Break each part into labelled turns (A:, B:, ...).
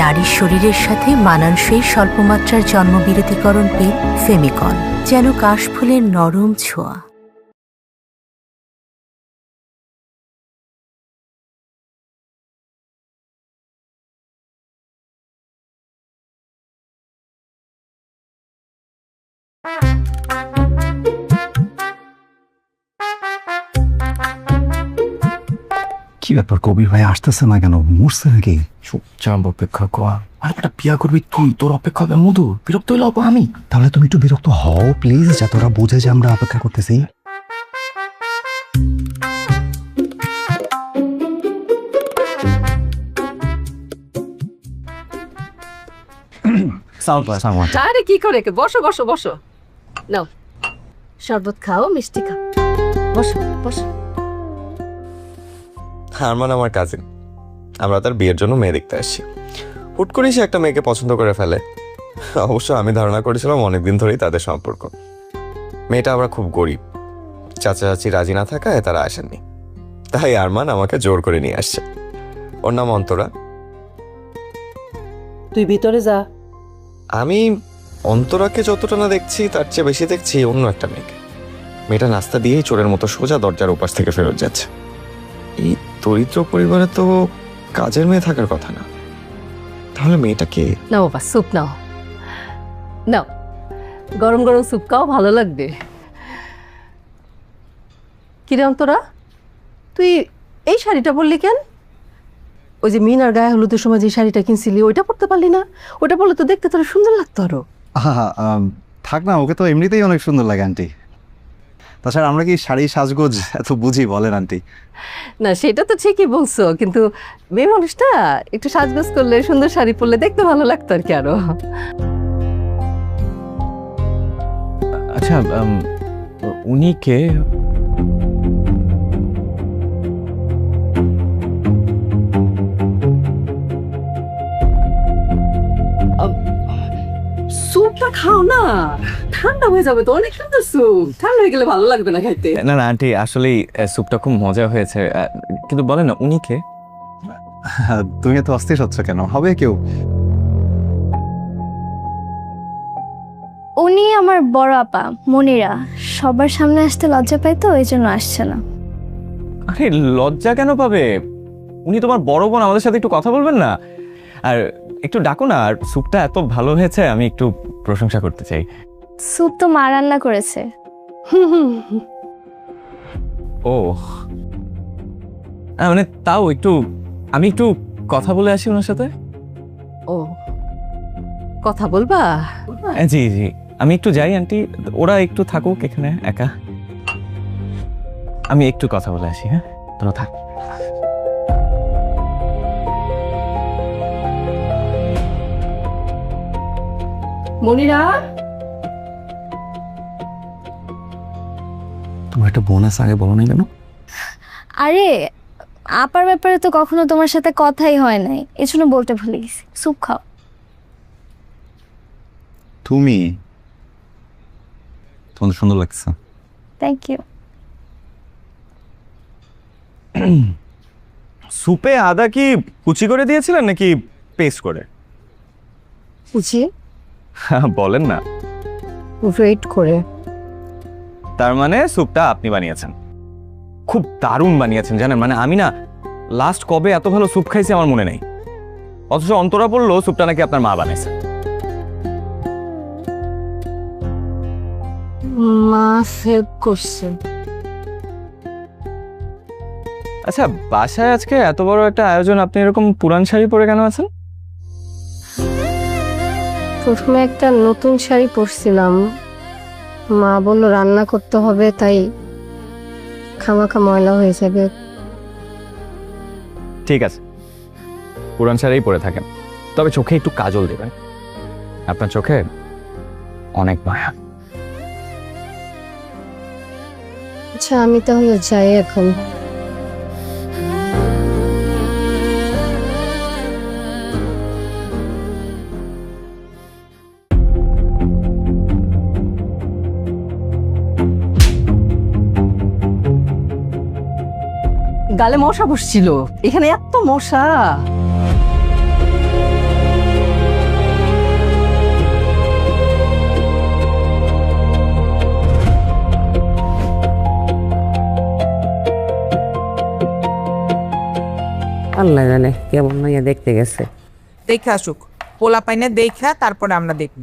A: নারীর শরীরের সাথে মানানসই স্বল্পমাত্রার জন্মবিরতিকরণ পিল ফেমিকন, যেন কাশফুলের নরম ছোঁয়া।
B: কি ব্যাপার, কবির ভাই আসতেছে না কেন? মরছে নাকি?
C: চুপচাপ অপেক্ষা কর। আর একটা বিয়া করবি তুই, তোর অপেক্ষা হবে মধু, বিরক্ত হইলে হবো আমি।
B: তাহলে তুমি একটু বিরক্ত হও প্লিজ, যাতে ওরা বোঝে যে আমরা অপেক্ষা করতেছি।
D: আরে কি করে, বসো বসো বসো, নাও শরবত খাও, মিষ্টি খাও, বসো বসো।
E: আরমান আমার কাজিন, আমরা তার বিয়ের জন্য মেয়ে দেখতে আসছি। হুট করে সে একটা মেয়েকে পছন্দ করে ফেলে। অবশ্য আমি ধারণা করেছিলাম অনেকদিন ধরেই তাদের সম্পর্ক। মেয়েটা আবার খুব গরিব, চাচা চাচি রাজি না থাকায় তারা আসেননি। তাই আরমান আমাকে জোর করে নিয়ে আসছে। ওর নাম অন্তরা।
D: তুই ভিতরে যা।
E: আমি অন্তরাকে যতটা না দেখছি তার চেয়ে বেশি দেখছি অন্য একটা মেয়েকে। মেয়েটা নাস্তা দিয়েই চোরের মতো সোজা দরজার ওপাশ থেকে ফেরত যাচ্ছে। এই দরিদ্র পরিবারে তো কাজের মেয়ে থাকার কথা না। তাহলে মেয়েটা কে?
D: নাও বাবা, স্যুপ নাও, নাও গরম গরম স্যুপ খাও, ভালো লাগবে। কিরে অন্তরা, তুই এই শাড়িটা পরলি কেন? ওই যে মিনার গায়ে হলুদের সময় যে শাড়িটা কিনছিলি ওইটা পরতে পারলি না? ওটা পরলে তো দেখতে তোর সুন্দর লাগতো আরো।
B: থাক না, ওকে তো এমনিতেই অনেক সুন্দর লাগে আন্টি। তাছাড়া আমরা কি শাড়ি সাজগোজ এত বুঝি বলেন আন্টি?
D: না সেটা তো ঠিকই বলছো, কিন্তু মেয়ে মানুষটা একটু সাজগোজ করলে, সুন্দর শাড়ি পরলে দেখতে ভালো লাগতো আর কি আরো।
C: আচ্ছা, উনি কে?
D: স্যুপটা খাও না, ঠান্ডা হয়ে যাবে তো, অনেক সুন্দর স্যুপ, ঠান্ডা হয়ে গেলে ভালো লাগবে না খাইতে।
C: না না আন্টি, আসলেই স্যুপটা খুব মজা হয়েছে, কিন্তু বলেন না উনি কে?
B: তুমি এত অস্থির হচ্ছ কেন? হবে কেউ?
F: উনি আমার বড় আপা মনিরা, সবার সামনে আসতে লজ্জা পায় তো, এই জন্য আসছে না।
C: আরে লজ্জা কেন পাবে? উনি তোমার বড় বোন, আমাদের সাথে একটু কথা বলবেন না? আর একটু ডাকো না। আর স্যুপটা এত ভালো হয়েছে, আমি একটু প্রশংসা করতে চাই।
F: স্যুপ তো মা রান্না করেছে।
C: ও মানে তাও একটু, আমি একটু কথা বলে আসি ওনার সাথে।
D: ও কথা বলবা?
C: জি জি, আমি একটু যাই আন্টি, ওরা একটু থাকুক এখানে একা, আমি একটু কথা বলে আসি। হ্যাঁ, তোরা থাক।
D: মনিরা,
B: তোমার একটা বোন আছে, আগে বলো না কেন?
F: আরে আপার ব্যাপারে তো কখনো তোমার সাথে কথাই হয় নাই, এজন্য বলতে ভুলে গেছি। স্যুপ খাও।
B: তুমি, তোমার সুন্দর লাগছে।
F: Thank you.
C: স্যুপে আদা কি কুচি করে দিয়েছিলেন নাকি পেস্ট করে?
D: বুঝি
C: বলেন না।
D: ওয়েট করে।
C: তার মানে স্যুপটা আপনি বানিয়েছেন? খুব দারুণ বানিয়েছেন জানেন, মানে আমি না লাস্ট কবে এত ভালো স্যুপ খাইছি আমার মনে নেই। অথচ অন্তরা বললো স্যুপটা নাকি আপনার মা বানাইছে।
D: মা হেল্প করছে।
C: আচ্ছা, বাসায় আজকে এত বড় একটা আয়োজন, আপনি এরকম পুরান শাড়ি পরে কেন আছেন?
G: প্রথমে একটা নতুন শাড়ি পরছিলাম, মা বলল রান্না করতে হবে, তাই খামাখা ময়লা হয়ে যাবে।
C: ঠিক আছে, পুরান শাড়িই পরে থাকেন, তবে চোখে একটু কাজল দেবেন, আপনার চোখে অনেক মায়া।
G: আচ্ছা আমি তাহলে যাই এখন।
D: গালে মশা বসছিল, এখানে এত মশা।
H: আল্লাহ জানে কেমন মাইয়া দেখতে গেছে।
I: দেখে আসুক, পোলা পাইনে দেখা তারপরে আমরা দেখব।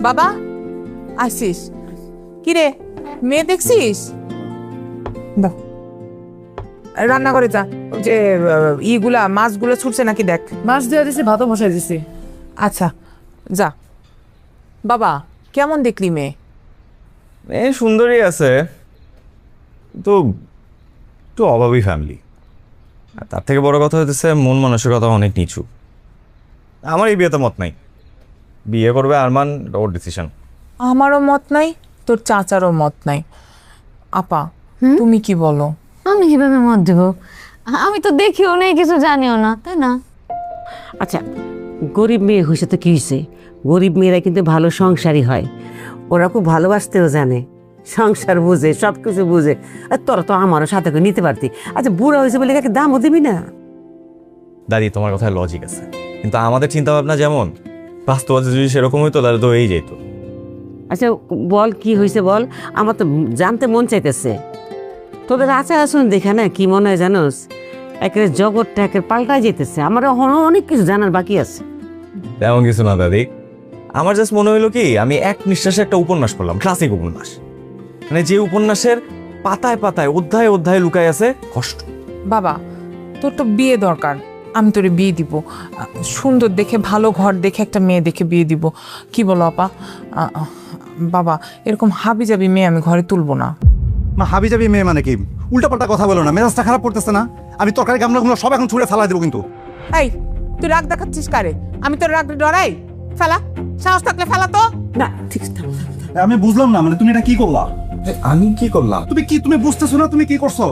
I: বাবা আসিস কিরে, মেয়ে দেখছিস? দাও, রান্না করে যা, যে ইগুলা মাছগুলো ছুটছে নাকি দেখ।
J: মাছ দেওয়া দিছি, ভাতও বসাই দিছি।
I: আচ্ছা যা। বাবা কেমন দেখলি মেয়ে?
C: এ সুন্দরী আছে, তো একটু অভাবী ফ্যামিলি। আর তার থেকে বড় কথা হচ্ছে মন মানসিকতা অনেক নিচু। আমার এই বিয়েতে মত নাই, বিয়ে করবে আরমান, ওর ডিসিশন।
I: আমারও মত নাই, তোর চাচারও মত নাই। আপা তুমি কি বলো?
K: আমি কিভাবে মত দেব? আমি তো দেখিও নাই, কিছু জানিও না, তাই না?
H: আচ্ছা, গরিব মেয়ে হয়েছে তো কি হয়েছে? গরিব মেয়েরা কিন্তু ভালো সংসারই হয়, ওরা খুব ভালোবাসতেও জানে, সংসার বুঝে, সব কিছু বুঝে। আর তোরা তো আমারও সাথে করে নিতে পারতি। আচ্ছা, বুড়া হয়েছে বলে কাকে দামও দিবি না?
C: দাদি তোমার কথায় লজিক আছে, কিন্তু আমাদের চিন্তা ভাবনা যেমন, বাস্তবতা যদি সেরকম হইতো তাহলে তো এই যেত।
H: আচ্ছা বল, কি হয়েছে বল, আমার তো জানতে মন চাইতেছে। তোদের আচার আচরণ দেখে না কি মনে হয় জানোস, একেবারে জগৎটা একেবারে পাল্টাই যেতেছে। আমার এখনো অনেক কিছু জানার বাকি আছে।
C: তেমন কিছু না দাদি, আমার জাস্ট মনে হইলো কি আমি এক নিঃশ্বাসে একটা উপন্যাস পড়লাম, ক্লাসিক উপন্যাস, মানে যে উপন্যাসের পাতায় পাতায় অধ্যায়ে অধ্যায়ে লুকায় আছে কষ্ট।
I: বাবা তোর তো বিয়ে দরকার, আমি তোরে বিয়ে দিব, সুন্দর দেখে ভালো ঘর দেখে একটা মেয়ে দেখে বিয়ে দিব। কি বলো আপা? বাবা এরকম হাবি যাবি মেয়ে আমি ঘরে তুলবো না।
B: মা হাবি যাবি মেয়ে মানে কি? উল্টাপাল্টা কথা বলো না, মেজাজটা খারাপ করতেছে না? আমি তরকারি গামলাগুলো সব এখন ছুঁড়ে ফেলা দেবো কিন্তু।
I: এই তুই রাগ দেখাচ্ছিস কারে? আমি তোর রাগ ডরাই? ফেলা, সাহস থাকলে ফেলা তো।
H: না ঠিক আছে,
B: আমি বুঝলাম না, মানে তুমি এটা কি করলা?
E: আমি কি করলাম?
B: তুমি বুঝতেছো না তুমি কি করছো?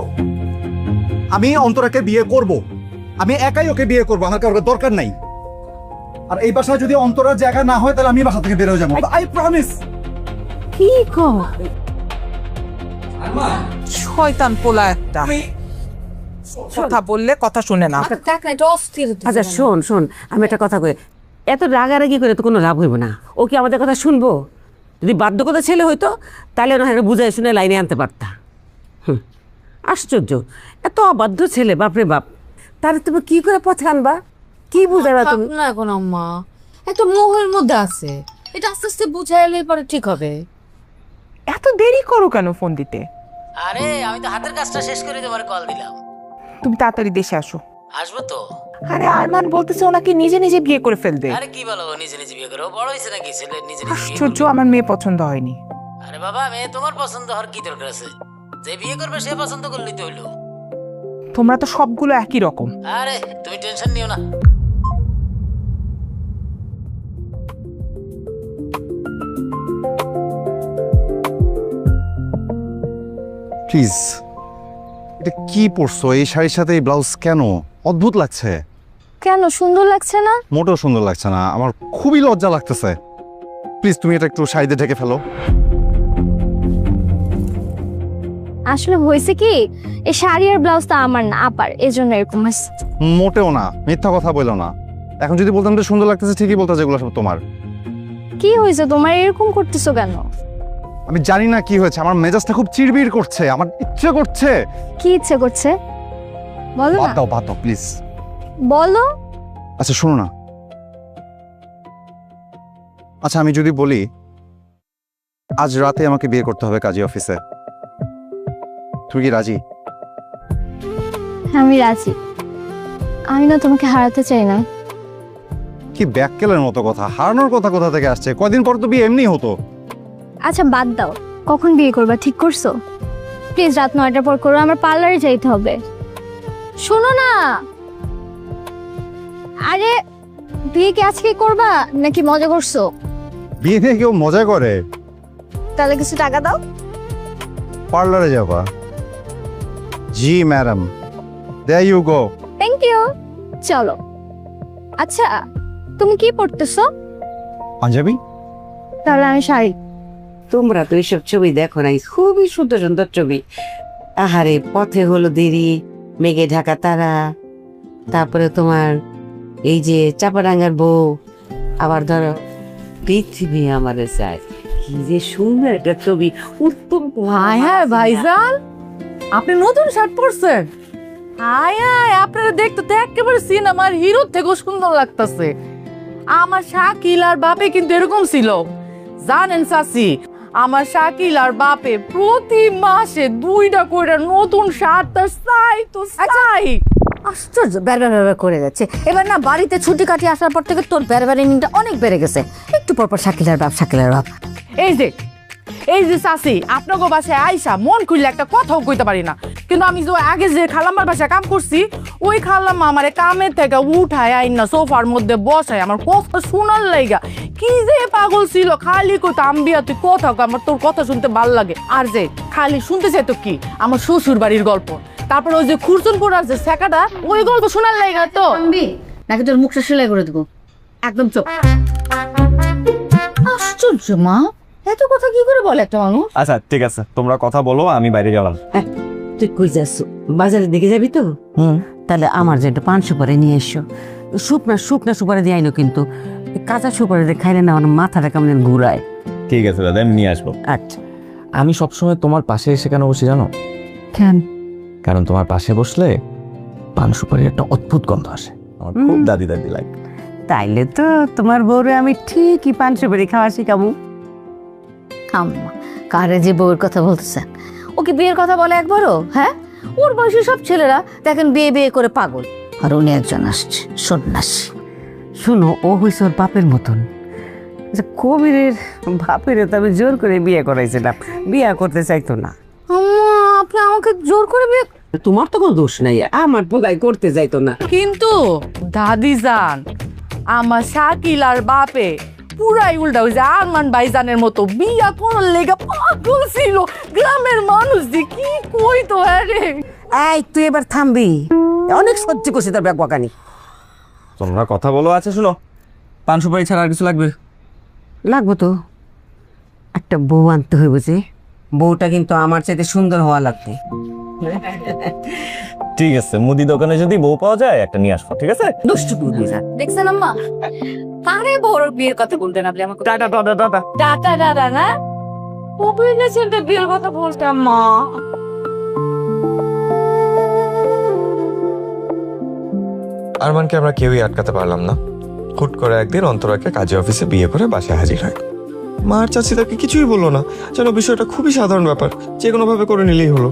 B: আমি অন্তরাকে বিয়ে করব, আমি একাই ওকে বিয়ে করবো, আমার কারোর দরকার নাই। আর এই বাসায় যদি অন্তরার জায়গা না হয় তাহলে আমি বাসা থেকে বের হয়ে যাবো, আই প্রমিস।
H: কি কর?
I: শয়তান পোলা একটা, কথা বললে কথা শুনে না।
H: আচ্ছা শোন শোন, আমি একটা কথা কই, এত রাগারাগি করে তো কোনো লাভ হইব না। ও কি আমাদের কথা শুনবো? যদি বাধ্যকতা ছেলে হইতো তাহলে না বুঝাই শুনে লাইনে আনতে পারতা। আশ্চর্য, এত অবাধ্য ছেলে, বাপরে বাপ। তাহলে তুমি কি করে পথে আনবা? কি বুঝাবা তুমি?
K: না এখন আম্মা একটা মোহের মধ্যে আছে, এটা আস্তে আস্তে বুঝাইলে পরে ঠিক হবে।
I: এত দেরি করো কেন ফোন দিতে?
J: আরে আমি তো হাতের কাজটা শেষ করে তোমার কল দিলাম।
I: তুমি তাড়াতাড়ি দেশে আসো।
J: আসবো তো।
I: আরে আরমান বলতেছে ওনাকে নিজে নিজে বিয়ে করে ফেলবে।
J: আরে কি বলো, নিজে নিজে বিয়ে করো? বড় হয়েছে নাকি ছেলে নিজে নিজে?
I: আশ্চর্য, আমার মেয়ে পছন্দ হয়নি।
J: আরে বাবা, মেয়ে তোমার পছন্দ হওয়ার কি দরকার আছে? যে বিয়ে করবে সে পছন্দ করলেই তো হইলো।
I: তোমরা তো সবগুলো একই রকম।
J: আরে তুমি টেনশন নিও না।
B: প্লিজ, এটা কি পরছো? এই শাড়ির সাথে এই ব্লাউজ কেন? অদ্ভুত লাগছে।
F: কেন সুন্দর লাগছে না?
B: মোটেও সুন্দর লাগছে না, আমার খুবই লজ্জা লাগতেছে। প্লিজ তুমি এটা একটু শাড়িতে ঢেকে ফেলো।
F: আসলে হয়েছে কি, এই শাড়ি আর ব্লাউজটা আমার না, আপার, এজন্য এরকম হয়েছে।
B: মোটেও না, মিথ্যা কথা বলো না। এখন যদি বলতাম যে সুন্দর লাগতেছে, ঠিকই বলতো যেগুলো সব তোমার।
F: কি হয়েছে তোমার, এরকম করতেছো কেন?
B: আমি জানি না কি হয়েছে, আমার মেজাজটা খুব চিড়বিড় করছে, আমার ইচ্ছে করছে।
F: কি ইচ্ছে করছে বলো না।
B: বাদ দাও প্লিজ।
F: বলো।
B: আচ্ছা শোনো না, আচ্ছা আমি যদি বলি আজ রাতে আমাকে বিয়ে করতে হবে কাজী অফিসে, তুমি কি রাজি?
F: আমি রাজি। আমি না তোমাকে হারাতে চাই না।
B: কি ব্যাককেলের মতো কথা, হারানোর কথা কোথা থেকে আসছে? কয়দিন পর তো বিয়ে এমনি হতো।
F: আচ্ছা বাদ দাও, কখন বিয়ে করবা ঠিক করছো? প্লিজ রাত 9টার পর করো, আমার পার্লারে যাইতে হবে। শোনো না, আরে বিয়ে কি আজকে করবা নাকি মজা করছো?
B: বিয়ে নিয়ে কেউ মজা করে?
F: তাহলে কিছু টাকা দাও।
B: পার্লারে যাবা? জি madam, there you go.
F: Thank you. চলো। আচ্ছা তুমি কি পড়তেছো?
B: পাঞ্জাবি।
F: তাহলে আমি শাড়ি।
H: তোমরা তো এইসব ছবি দেখো নাই, খুবই সুন্দর সুন্দর ছবি। আহারে, পথে হলো দেরি, মেঘে ঢাকা তারা, তারপরে তোমার এই যে চাপাডাঙ্গার বউ, আবার ধরো পৃথিবী আমারে চায়, কি যে সুন্দর একটা ছবি, উত্তম।
D: হ্যাঁ ভাইজান,
K: আপনি নতুন শার্ট পরছেন? আয় আয়, আপনারা দেখতে তো একেবারে সিনেমার হিরোর থেকেও সুন্দর লাগতেছে। আমার শাকিল আর বাপে কিন্তু এরকম ছিল জানেন চাচি, আমার শাকিল আর বাপে প্রতি মাসে 2টা করে নতুন শার্ট তার চাই তো চাই।
L: আশ্চর্য, বেড়া করে যাচ্ছে। এবার না বাড়িতে ছুটি কাটিয়ে আসার পর থেকে তোর বেড়াবেড়িংটা অনেক বেড়ে গেছে। একটু পর পর শাকিলার বাপ।
K: এই যে চাচি, আপনাকে বাসায় আইসা মন খুললে একটা কথাও কইতে পারি না, কিন্তু আমি যে আগে যে খালাম্মার বাসায় কাম করছি, ওই খালাম্মা আমারে কামের থেকে উঠায় আইন না সোফার মধ্যে বসায় আমার কথা শোনার লাইগা কি যে পাগল ছিল। খালি কইতো আম্বিয়া তুই কথা কই, আমার তোর কথা শুনতে ভাল লাগে। আর যে খালি শুনতে চাই তো কি আমার শ্বশুর বাড়ির গল্প, তারপর ওই যে খুরচুনপুর আর যে সেকাটা, ওই গল্প শোনার লাইগা তো
L: নাকি তোর মুখটা সেলাই করে দেবো একদম চোখ। আশ্চর্য মা, এত কথা কি করে বলে একটা মানুষ?
C: আচ্ছা ঠিক আছে, তোমরা কথা বলো, আমি বাইরে গেলাম।
H: তুই কই যাচ্ছ? বাজারের দিকে যাবি তো? তাহলে আমার যে একটা 5 সুপারি নিয়ে এসো। শুকনা সুপারি দিয়ে আইনো, কিন্তু কাঁচা সুপারি দিয়ে খাইলে না আমার মাথাটা কেমন ঘুরায়।
C: ঠিক আছে দাদা, আমি নিয়ে আসবো।
H: আচ্ছা।
C: আমি সবসময় তোমার পাশে এসে কেন বসি জানো?
H: কেন?
C: কারণ তোমার পাশে বসলে পান সুপারির একটা অদ্ভুত গন্ধ আসে, আমার খুব দাদি দাদি লাগে।
H: তাইলে তো তোমার বউরে আমি ঠিকই 5 সুপারি খাওয়া শিখাবো।
L: আম্মা, কারে যে বউয়ের কথা বলতেছেন? ওকে বিয়ের কথা বলে একবারও? হ্যাঁ, ওর বয়সী সব ছেলেরা দেখেন বিয়ে বিয়ে করে পাগল, আর উনি একজন আসছে সন্ন্যাসী।
H: শোনো, ও হয়েছে ওর বাপের মতন। কবিরের বাপের তো আমি জোর করে বিয়ে করাইছিলাম, বিয়ে করতে চাইতো না।
L: আম্মা, আপনি আমাকে জোর করে বিয়ে?
H: তোমার তো কোনো দোষ নাই, আমার পোলাই করতে যাইতো না।
K: কিন্তু দাদি যান, আমার শাকিল আর বাপে পুরাই উল্টা, ওই যে আরমান ভাইজানের মতো বিয়া করার লেগা পাগল ছিল। গ্রামের মানুষ যে কি কইতো। আরে
H: এই তুই এবার থামবি, অনেক সহ্য করছি তোর ব্যাকবাকানি।
C: তোমরা কথা বলো। আচ্ছা শুনো, পান সুপারি ছাড়া আর কিছু লাগবে?
H: লাগবো তো, একটা বউ আনতে হইব যে, বউটা কিন্তু আমার চাইতে সুন্দর হওয়া লাগবে।
C: ঠিক আছে, মুদি দোকানে যদি বউ পাওয়া যায় একটা নিয়ে আসবো। ঠিক আছে?
H: দুষ্টু বুদ্ধি।
L: দেখছেন আম্মা, কারে বড় বিয়ের কথা বলতেন আপনি আমাকে?
C: Tata tata tata.
K: টাটা দাদা না, কবির ছেলেটা বিয়ের কথা বলতাম মা।
E: আরমানকে আমরা কেউই আটকাতে পারলাম না। হুট করে একদিন অন্তরাকে কাজী অফিসে বিয়ে করে বাসায় হাজির হয়। মা আর চাচি তাকে কিছুই বললো না, যেন বিষয়টা খুবই সাধারণ ব্যাপার, যে কোনো ভাবে করে নিলেই হলো।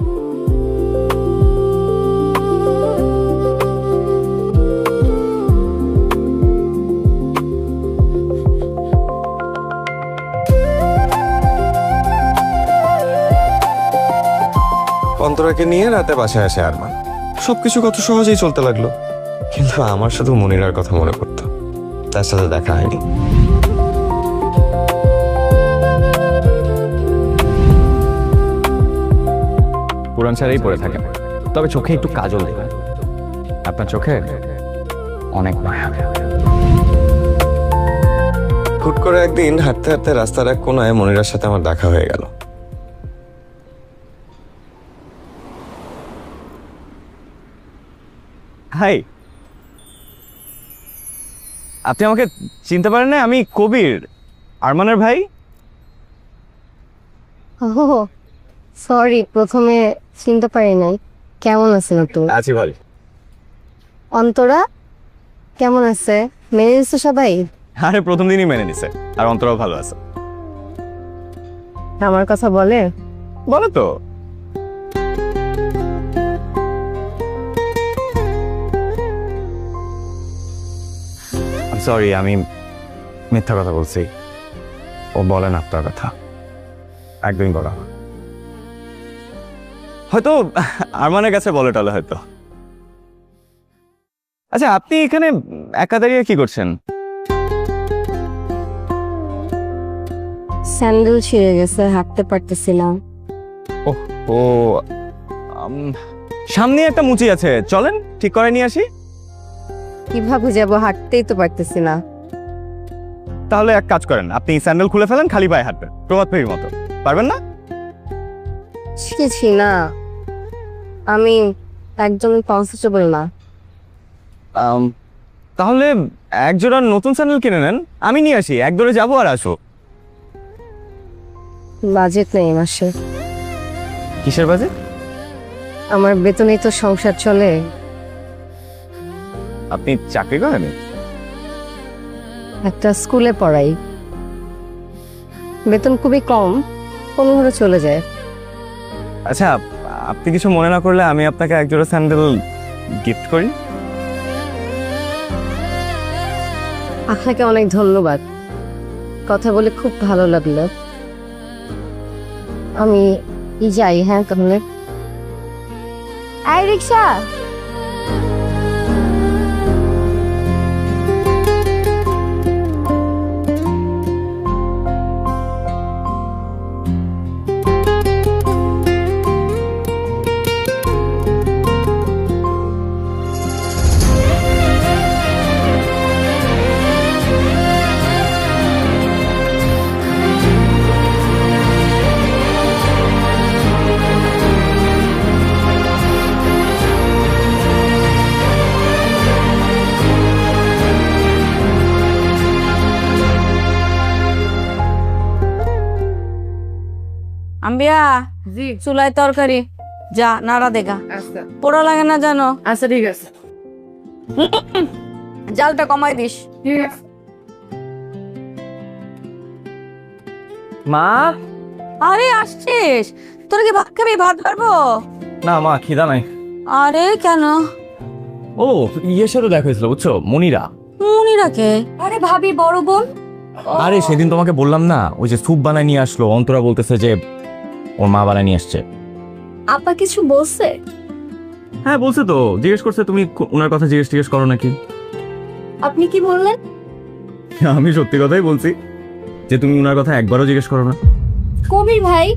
E: অন্তরাকে নিয়ে রাতে বাসায় আসে আরমান। সবকিছু কত সহজেই চলতে লাগলো, কিন্তু আমার শুধু মনিরার কথা মনে পড়তো, তার সাথে দেখা হয়নি।
C: পুরান শাড়িই পরে থাকেন, তবে চোখে একটু কাজল দেবেন। আপনার চোখে অনেক মায়া।
E: হুট করে একদিন হাঁটতে হাঁটতে রাস্তার এক কোনায় মনিরার সাথে আমার দেখা হয়ে গেল।
C: হাই, আপনি আমাকে চিনতে পারেন না? আমি কবির, আরমানের ভাই।
G: ও সরি, প্রথমে চিনতে পারি নাই। কেমন আছেন তুমি?
C: আছি ভাই।
G: অন্তরা কেমন আছে? মেনে নিচ্ছে সবাই?
C: আরে প্রথম দিনই মেনে নিছে, আর অন্তরাও ভালো আছে।
G: আমার কথা বলে?
C: বলো তো। সরি, আমি মিথ্যা কথা বলছি। ও বলেন আপনার কথা, একদমই বলা হয়তো আরমানের কাছে বলে টলে হয়তো। আচ্ছা, আপনি এখানে একা দাঁড়িয়ে কি করছেন?
G: স্যান্ডেল ছিঁড়ে গেছে, হাঁটতে পারতেছিলাম।
C: ও সামনে একটা মুচি আছে, চলেন ঠিক করে নিয়ে আসি।
G: কিভাবে যাবো? হাঁটতেই তো পারতেছি না।
C: তাহলে এক কাজ করেন, আপনি স্যান্ডেল খুলে ফেলেন, খালি পায়ে হাঁটবেন, প্রভাত ফেরির মতো। পারবেন না?
G: শিখেছি না, আমি একদম কমফোর্টেবল না।
C: তাহলে এক জোড়া নতুন স্যান্ডেল কিনে নেন, আমি নিয়ে আসি, এক দৌড়ে যাবো আর আসবো।
G: বাজেট নেই মাসে।
C: কিসের বাজেট?
G: আমার বেতনেই তো সংসার চলে।
C: আপনি চাকরি করেন?
G: একটা স্কুলে পড়াই, বেতন খুবই কম, কোনোভাবে চলে যায়।
C: আচ্ছা, আপনি কিছু মনে না করলে আমি আপনাকে একজোড়া স্যান্ডেল গিফট করি।
G: আপনাকে অনেক ধন্যবাদ, কথা বলে খুব ভালো লাগলো। আমি যাই, হ্যাঁ তাহলে।
F: এই রিক্সা,
K: আম্বিয়া চুলাই তরকারি যা নাড়া দেখা, পোড়া লাগে না জানো? আচ্ছা ঠিক আছে, জালটা কমাই দিস।
C: মা,
K: আরে আসছিস? তোর কি ভাত খাবি? ভাত পারবো
C: না মা, খিদা নাই।
K: আরে কেন?
C: ও ইয়ের সাথে দেখা হয়েছিল বুঝছো, মনিরা।
K: মনিরাকে? আরে ভাবি বড় বোন।
C: আরে সেদিন তোমাকে বললাম না, ওই যে স্যুপ বানায় নিয়ে আসলো, অন্তরা বলতেছে যে ওর মা বানায় নিয়ে আসছে।
F: আপা কিছু বলছে?
C: হ্যাঁ বলছে তো, জিজ্ঞেস করছে তুমি ওনার কথা জিজ্ঞেস করো নাকি।
F: আপনি কি বললেন?
C: আমি সত্যি কথাই বলছি যে তুমি ওনার কথা একবারও জিজ্ঞেস করো না।
F: কবির ভাই,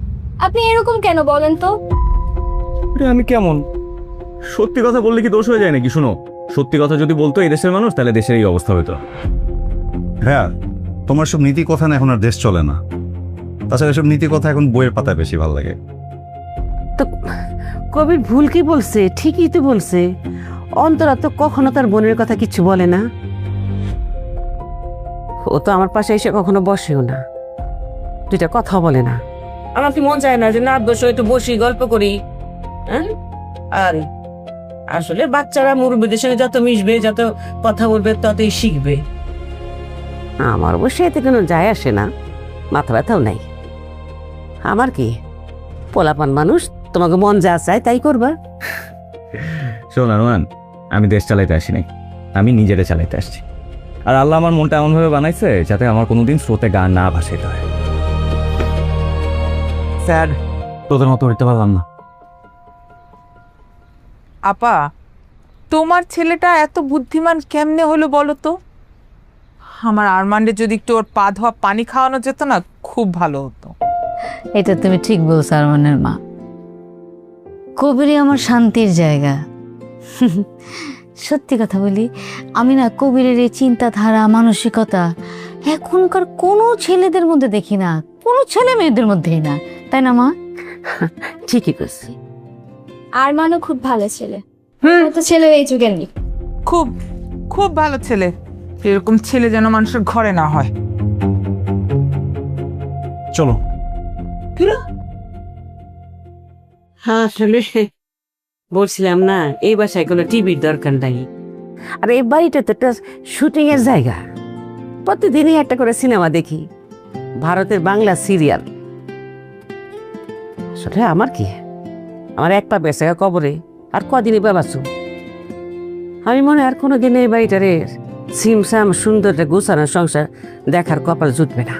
F: আপনি এরকম কেন বলেন তো?
C: আরে আমি কেমন, সত্যি কথা বললে কি দোষ হয়ে যায় নাকি? শুনো, সত্যি কথা যদি বলতো এই দেশের মানুষ, তাহলে দেশের এই অবস্থা হতো।
B: হ্যাঁ, তোমার সব নীতি কথা না, এখন আর দেশ চলে না। তাছাড়া এসব নীতি কথা এখন বইয়ের পাতায় বেশি ভালো লাগে।
H: তো কবির ভুল কি বলছে? ঠিকই তো বলছে। অন্তরা তো কখনো তার বোনের কথা কিছু বলে না। ও তো আমার পাশে এসে কখনো বসেও না, দুইটা কথা বলে না। আমার কি মন চায় না যে না বসে একটু বসি, গল্প করি? আর আসলে বাচ্চারা মুরব্বীদের সঙ্গে যত মিশবে, যত কথা বলবে, ততই শিখবে। আমার অবশ্যই এতে কোনো যায় আসে না, মাথা ব্যথাও নাই। আমার কি, পোলাপান মানুষ, তোমাকে মন যা চায় তাই করবা।
C: শোন আরমান, আমি দেশ চালাইতে আসি নাই, আমি নিজেরে চালাইতে আসছি। আর আল্লাহ আমার মনটা এমনভাবে বানাইছে যাতে আমার কোনোদিন স্রোতে গা না ভাসাইতে হয়। স্যার, তোদের মতো হইতে পারলাম না।
I: আপা, তোমার ছেলেটা এত বুদ্ধিমান কেমনে হলো বলো তো? আমার আরমান্ডে যদি একটু ওর পা ধোয়া পানি খাওয়ানো যেত না, খুব ভালো হতো।
L: এটা তুমি ঠিক বলছো আরমানের মা, কবিরই আমার শান্তির জায়গা। সত্যি কথা বলি, আমি না কবিরের এই চিন্তাধারা, মানসিকতা এখনকার কোনো ছেলেদের মধ্যে দেখি না, কোনো ছেলে মেয়েদের মধ্যেই না, তাই না মা?
H: ঠিকই করছি।
F: আরমানও খুব ভালো ছেলে, তো ছেলে এই যুগের নি।
I: খুব খুব ভালো ছেলে, এরকম ছেলে যেন মানুষের ঘরে না হয়।
B: চলো।
H: হ্যাঁ আসলে বলছিলাম না, এই বাসায় কোনো টিভির দরকার নাই। আর এই বাড়িটা তো একটা শুটিং এর জায়গা, প্রতিদিনই একটা করে সিনেমা দেখি, ভারতের বাংলা সিরিয়াল। আসলে আমার কি, আমার এক পা বেঁচে কবরে, আর কদিনই বাবাচু। আমি মনে আর কোনোদিন এই বাড়িটারে সিমসাম সুন্দর গোছানো সংসার দেখার কপাল জুটবে না।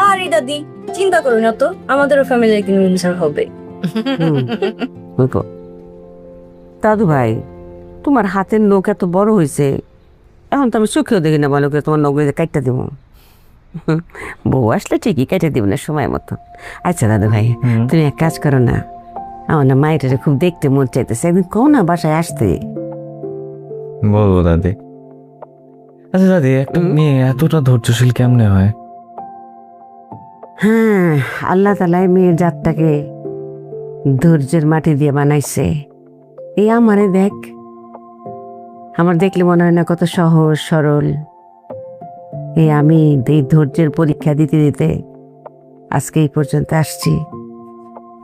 F: আরে দাদি, চিন্তা করো না তো, আমাদেরও ফ্যামিলির কিন্তু সংসার হবে।
H: দাদু ভাই, তোমার হাতের নখ এত বড় হয়েছে, এখন তো আমি চোখেও দেখি না, বলো তোমার নখ কাটটা দিব। বউ আসলে ঠিকই কেটে দিব না সময় মতো। আচ্ছা দাদু ভাই, তুমি এক কাজ করো না, আমার না মায়ের খুব দেখতে মন চাইতেছে, একদিন কও না বাসায় আসতে।
C: বলবো দাদি। আচ্ছা দাদি, একটা মেয়ে এতটা ধৈর্যশীল কেমনে হয়?
H: হ্যাঁ, আল্লাহ তাআলা মেয়ের জাতটাকে ধৈর্যের মাটি দিয়ে বানাইছে। এই আমারে দেখ, আমার দেখলে মনে হয় না কত সহজ সরল। আমি এই ধৈর্যের পরীক্ষা দিতে দিতে আজকে এই পর্যন্ত আসছি।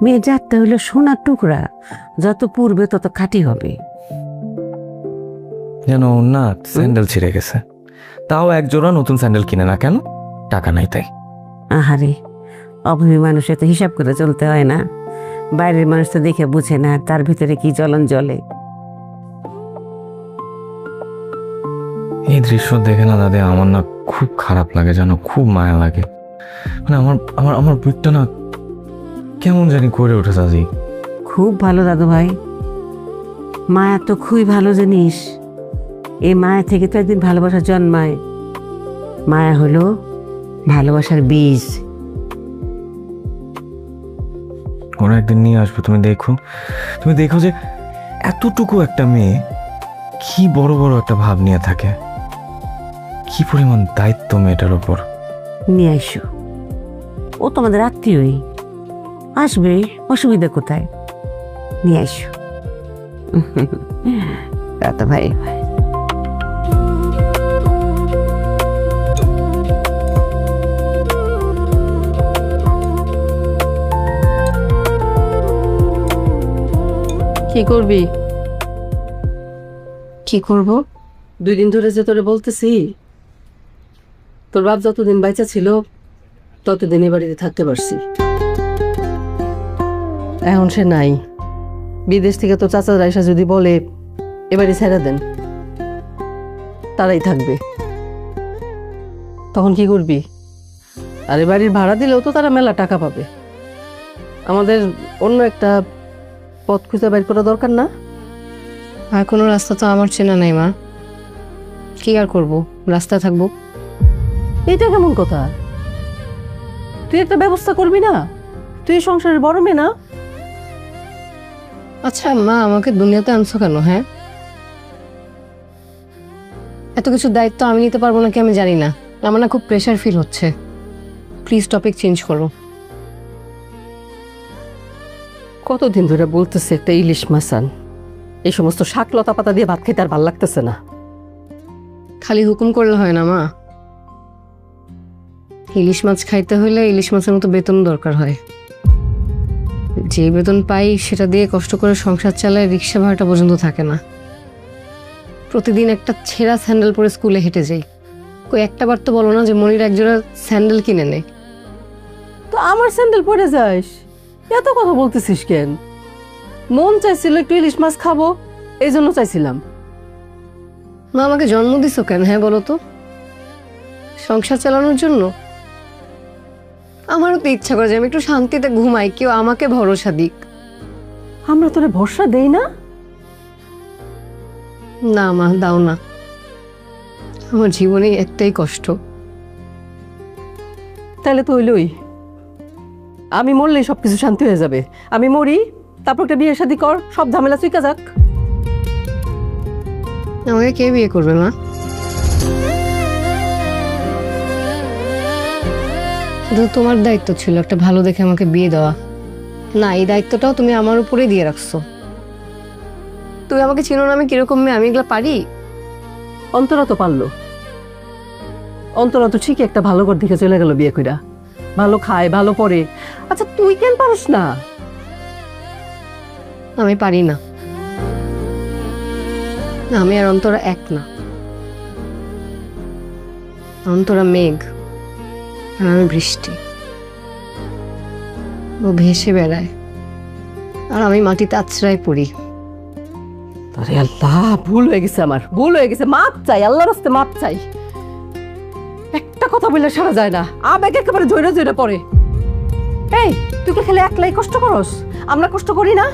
H: মেয়ে জাতটা হইলো সোনার টুকরা, যত পূর্বে তত খাঁটি হবে।
C: যেন না স্যান্ডেল ছিঁড়ে গেছে, তাও এক জোড়া নতুন স্যান্ডেল কিনে না কেন? টাকা নাই তাই।
H: আহারে, অভাবী মানুষের তো হিসাব করে চলতে হয় না। বাইরের মানুষ তো দেখে বুঝে না তার ভিতরে কি জ্বলন জ্বলে।
C: এই দৃশ্য দেখে না দাদা আমার না খুব খারাপ লাগে, জানো, খুব মায়া লাগে। মানে আমার আমার আমার বুকটা না কেমন জানি করে উঠে দাদি।
H: খুব ভালো দাদু ভাই, মায়া তো খুবই ভালো জিনিস। এই মায়া থেকে তো একদিন ভালোবাসা জন্মায়। মায়া হলো ভালোবাসার বীজ।
C: ওরা একদিন নিয়ে আসবে, তুমি দেখো যে এতটুকু একটা মেয়ে কি বড় বড় একটা ভাব নিয়ে থাকে, কি পরিমাণ দায়িত্ব মেয়েটার ওপর।
H: নিয়ে আইসো, ও তোমাদের আত্মীয়ই, আসবে, অসুবিধা কোথায়? নিয়ে আইসো দাদা ভাই।
D: কি করবি?
G: কি করব?
D: 2 দিন ধরে যে তোরে বলতেছি, তোর বাপ যতদিন বাইচা ছিল ততদিন এ বাড়িতে থাকতে পারছি। এখন সে নাই। বিদেশ থেকে তো চাচা রাইসা যদি বলে এবারে ছেড়ে দেন, তারাই থাকবে। তখন কি করবি? আর এ বাড়ির ভাড়া দিলেও তো তারা মেলা টাকা পাবে। আমাদের অন্য একটা পথ খুঁজে বের করা দরকার না?
G: আর কোনো রাস্তা তো আমার চেনা নাই মা, কি আর করব, রাস্তা থাকবো।
D: এটা কেমন কথা? তুই একটা ব্যবস্থা করবি না? তুই সংসারের বড় মেয়ে না?
G: আচ্ছা মা, আমাকে দুনিয়াতে আনছো কেন? হ্যাঁ, এত কিছু দায়িত্ব আমি নিতে পারবো নাকি আমি জানি না। আমার না খুব প্রেশার ফিল হচ্ছে। প্লিজ টপিক চেঞ্জ করো।
D: কতদিন ধরে বলতেছে একটা ইলিশ মাছ আন, এই সমস্ত শাক লতা পাতা দিয়ে ভাত খেতে আর ভাল লাগতেছে না।
G: খালি হুকুম করলে হয় না মা, ইলিশ মাছ খাইতে হইলে ইলিশ মাছের মতো বেতন দরকার হয়। যে বেতন পাই সেটা দিয়ে কষ্ট করে সংসার চালায়, রিক্সা ভাড়াটা পর্যন্ত থাকে না। প্রতিদিন একটা ছেঁড়া স্যান্ডেল পরে স্কুলে হেঁটে যাই। কই একটা বার তো বলো না যে মনির একজোড়া স্যান্ডেল কিনে নে।
D: তো আমার স্যান্ডেল পরে যাস, এত কথা বলতেছিস কেন? মন চাইছিল একটু ইলিশ মাছ খাবো, এই জন্য চাইছিলাম।
G: মা আমাকে জন্ম দিছো কেন? হ্যাঁ বলো তো, সংসার চালানোর জন্য? আমারও তো ইচ্ছা করে যে আমি একটু শান্তিতে ঘুমাই, কেউ আমাকে ভরসা দিক।
D: আমরা তোরে ভরসা দেই না?
G: না মা, দাও না। আমার জীবনে একটাই কষ্ট।
D: তাহলে তো হইলই, আমি মরলেই সবকিছু শান্তি হয়ে যাবে। আমি মরি, তারপর একটা বিয়ে শাদী কর, সব ঝামেলা চুইকা যাক।
G: আমাকে কে বিয়ে করবে মা? এটা তোমার দায়িত্ব ছিল একটা ভালো দেখে আমাকে বিয়ে দেওয়া। না, এই দায়িত্বটাও তুমি আমার উপরেই দিয়ে রাখছো। তুমি আমাকে চিনো না আমি কিরকম মেয়ে, আমি এগুলো পারি?
D: অন্তরা তো পারলো। অন্তরা তো ঠিকই একটা ভালো ঘর দিকে চলে গেল বিয়ে কইরা, ভালো খায়, ভালো পরে। আচ্ছা তুই কেন পারিস না?
G: আমি পারি না। আমি আর অন্তরা এক না। অন্তরা মেঘ আর আমি বৃষ্টি। ও ভেসে বেড়ায় আর আমি মাটিতে আছড়াই পড়ি।
D: আরে আল্লাহ, ভুল হয়ে গেছে, আমার ভুল হয়ে গেছে। মাপ চাই, আল্লাহর রাস্তে মাপ চাই। একটা কথা বললে সারা যায় না, আবেগ একেবারে জয়রে জয়রে পড়ে। এই তুই কি খেলে একলাই কষ্ট করস? আমরা কষ্ট করি না?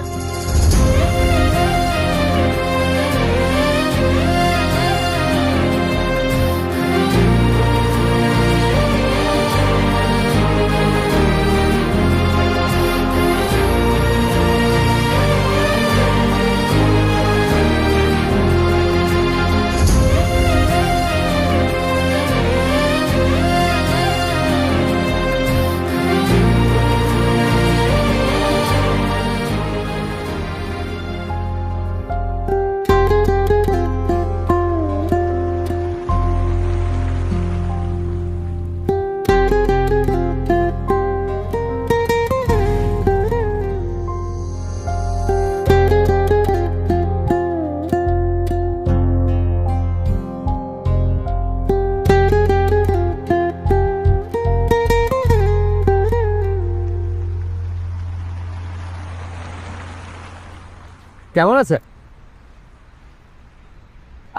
C: কেমন আছে?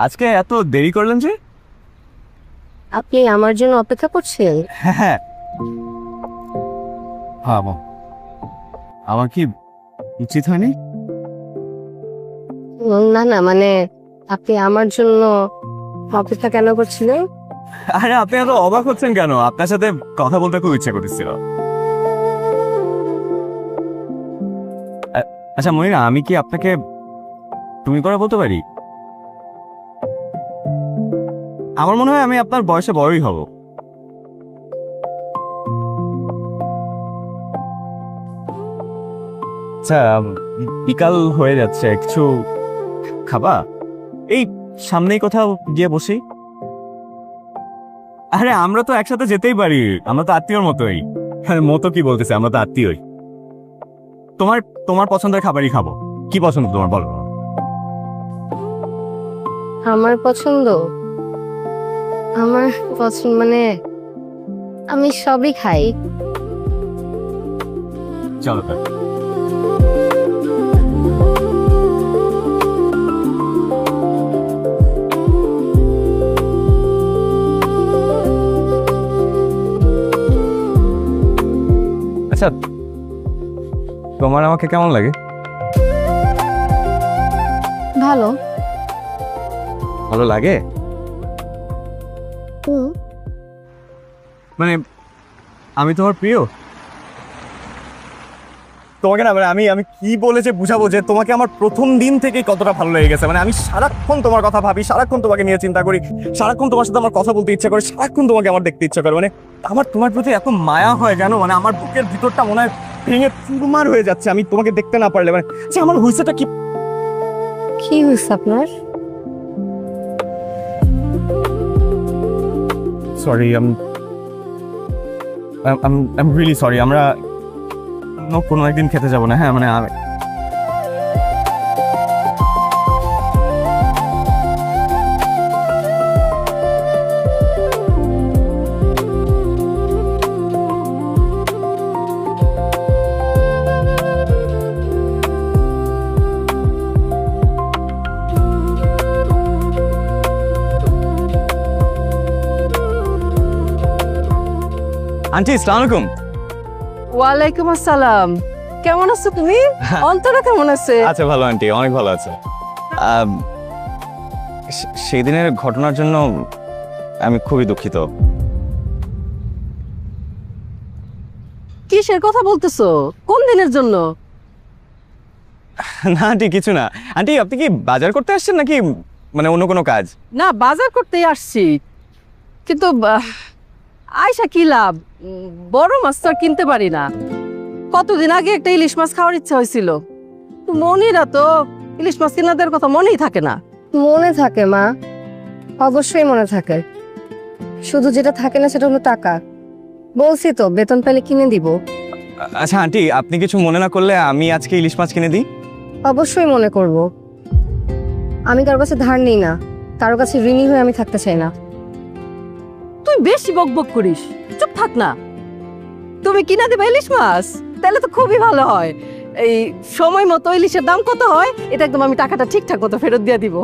C: আজকে এত দেরি করলেন যে?
G: আপনি আমার জন্য অপেক্ষা করছেন?
C: হ্যাঁ, আমার কি উচিত হয়নি?
G: না না, মানে আপনি আমার জন্য অপেক্ষা কেন করছিলেন?
C: আরে আপনি এত অবাক হচ্ছেন কেন? আপনার সাথে কথা বলতে খুব ইচ্ছা করতেছিল। আচ্ছা মনিরা, আমি কি আপনাকে তুমি করে বলতে পারি? আমার মনে হয় আমি আপনার বয়সে বড়ই হব। আচ্ছা, বিকাল হয়ে যাচ্ছে, কিছু খাবা? এই সামনেই কোথাও গিয়ে বসি। আরে আমরা তো একসাথে যেতেই পারি, আমরা তো আত্মীয়র মতোই। আরে মতো কি বলতেছে, আমরা তো আত্মীয়ই। তোমার তোমার পছন্দের খাবারই খাবো। কি পছন্দ তোমার বলো?
G: আমার পছন্দ মানে আমি সবই খাই।
C: চলো তাহলে। আচ্ছা, তোমার আমাকে কেমন লাগে?
G: ভালো।
C: ভালো লাগে? মানে আমি তোমার প্রিয়? তোমাকে না, মানে আমি কি বলে যে বুঝাবো যে তোমাকে আমার প্রথম দিন থেকে কতটা ভালো লেগে গেছে। মানে আমি সারাক্ষণ তোমার কথা ভাবি, সারাক্ষণ তোমাকে নিয়ে চিন্তা করি, সারাক্ষণ তোমার সাথে আমার কথা বলতে ইচ্ছা করে, সারাক্ষণ তোমাকে আমার দেখতে ইচ্ছা করে। মানে আমার তোমার প্রতি এত মায়া হয় জানো, মানে আমার বুকের ভিতরটা মনে হয় ভেঙে চুরমার হয়ে যাচ্ছে আমি তোমাকে দেখতে না পারলে। মানে যে আমার হয়েছেটা কি?
G: কি হয়েছে আপনার?
C: Sorry, I'm really sorry. আমরা কোনো একদিন খেতে যাবো না? হ্যাঁ, মানে আন্টি আসসালামু আলাইকুম।
D: ওয়ালাইকুম আসসালাম। কেমন আছো তুমি? অন্তরা কেমন আছে?
C: আচ্ছা ভালো আন্টি, অনেক ভালো আছে। সেই দিনের ঘটনার জন্য আমি খুবই দুঃখিত।
D: কিসের কথা বলতেছো? কোন দিনের জন্য?
C: না আন্টি, কিছু না। আন্টি আপনি কি বাজার করতে আসছেন নাকি মানে অন্য কোনো কাজ?
D: না, বাজার করতেই আসছি, কিন্তু আয়সা কি লাভ, বড় মাছ তো আর কিনতে পারি না। কতদিন আগে একটা ইলিশ মাছ খাওয়ার ইচ্ছা হয়েছিল, মনিরা তো ইলিশ মাছ কিনাদের কথা মনেই থাকে না।
G: মনে থাকে মা, অবশ্যই মনে থাকে। শুধু যেটা থাকে না সেটা হলো টাকা। বলছি তো বেতন পেলে কিনে দিব।
C: আচ্ছা আন্টি, আপনি কিছু মনে না করলে আমি আজকে ইলিশ মাছ কিনে দিই।
G: অবশ্যই মনে করব। আমি কারো কাছে ধার নেই না, কারো কাছে ঋণী হয়ে আমি থাকতে চাই না।
D: তুই বেশি বকবক করিস, চুপ থাক না। তুমি কিনা দেবে ইলিশ মাছ, তাহলে তো খুবই ভালো হয়। এই সময় মতো ইলিশের দাম কত হয় এটা একদম আমি টাকাটা ঠিকঠাক মতো ফেরত দিয়ে দিব।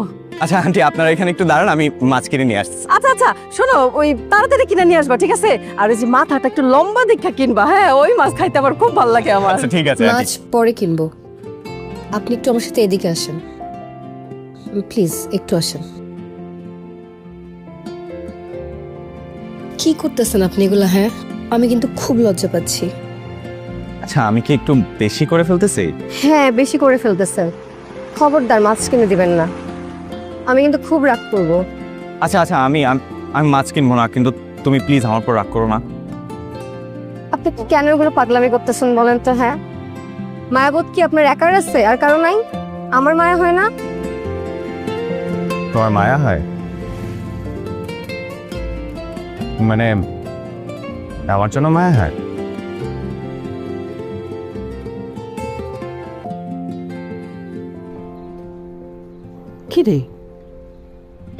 C: আচ্ছা আন্টি, আপনারা এখানে একটু দাঁড়ান, আমি মাছ কিনে নিয়ে আসছি।
D: আচ্ছা আচ্ছা, শোনো, ওই তাড়াতাড়ি কিনে নিয়ে আসবা, ঠিক আছে? আর ওই যে মাথাটা একটু লম্বা দীক্ষা কিনবা, হ্যাঁ, ওই মাছ খাইতে আমার খুব ভালো লাগে আমার।
C: আচ্ছা ঠিক আছে আন্টি।
G: মাছ পরে কিনবো, আপনি একটু আমার সাথে এদিকে আসেন প্লিজ, একটু আসেন। কি করতেছেন আপনি এগুলো? হ্যাঁ, আমি কিন্তু খুব লজ্জা পাচ্ছি।
C: আচ্ছা আমি কি একটু বেশি করে ফেলতেছি?
G: হ্যাঁ, বেশি করে ফেলতেছেন। খবরদার মাছ কিনে দিবেন না, আমি কিন্তু খুব রাগ করবো।
C: আচ্ছা আচ্ছা, আমি মাছ কিনবো না, কিন্তু তুমি প্লিজ আমার উপর রাগ করো না।
G: আপনি কেন এগুলো পাগলামি করতেছেন বলেন তো? হ্যাঁ, মায়াবোধ কি আপনার একার আছে, আর কারো নাই? আমার মায়া হয় না?
C: তোমার মায়া হয়? মানে আমার জন্য মায়া হয়?
D: কি রে,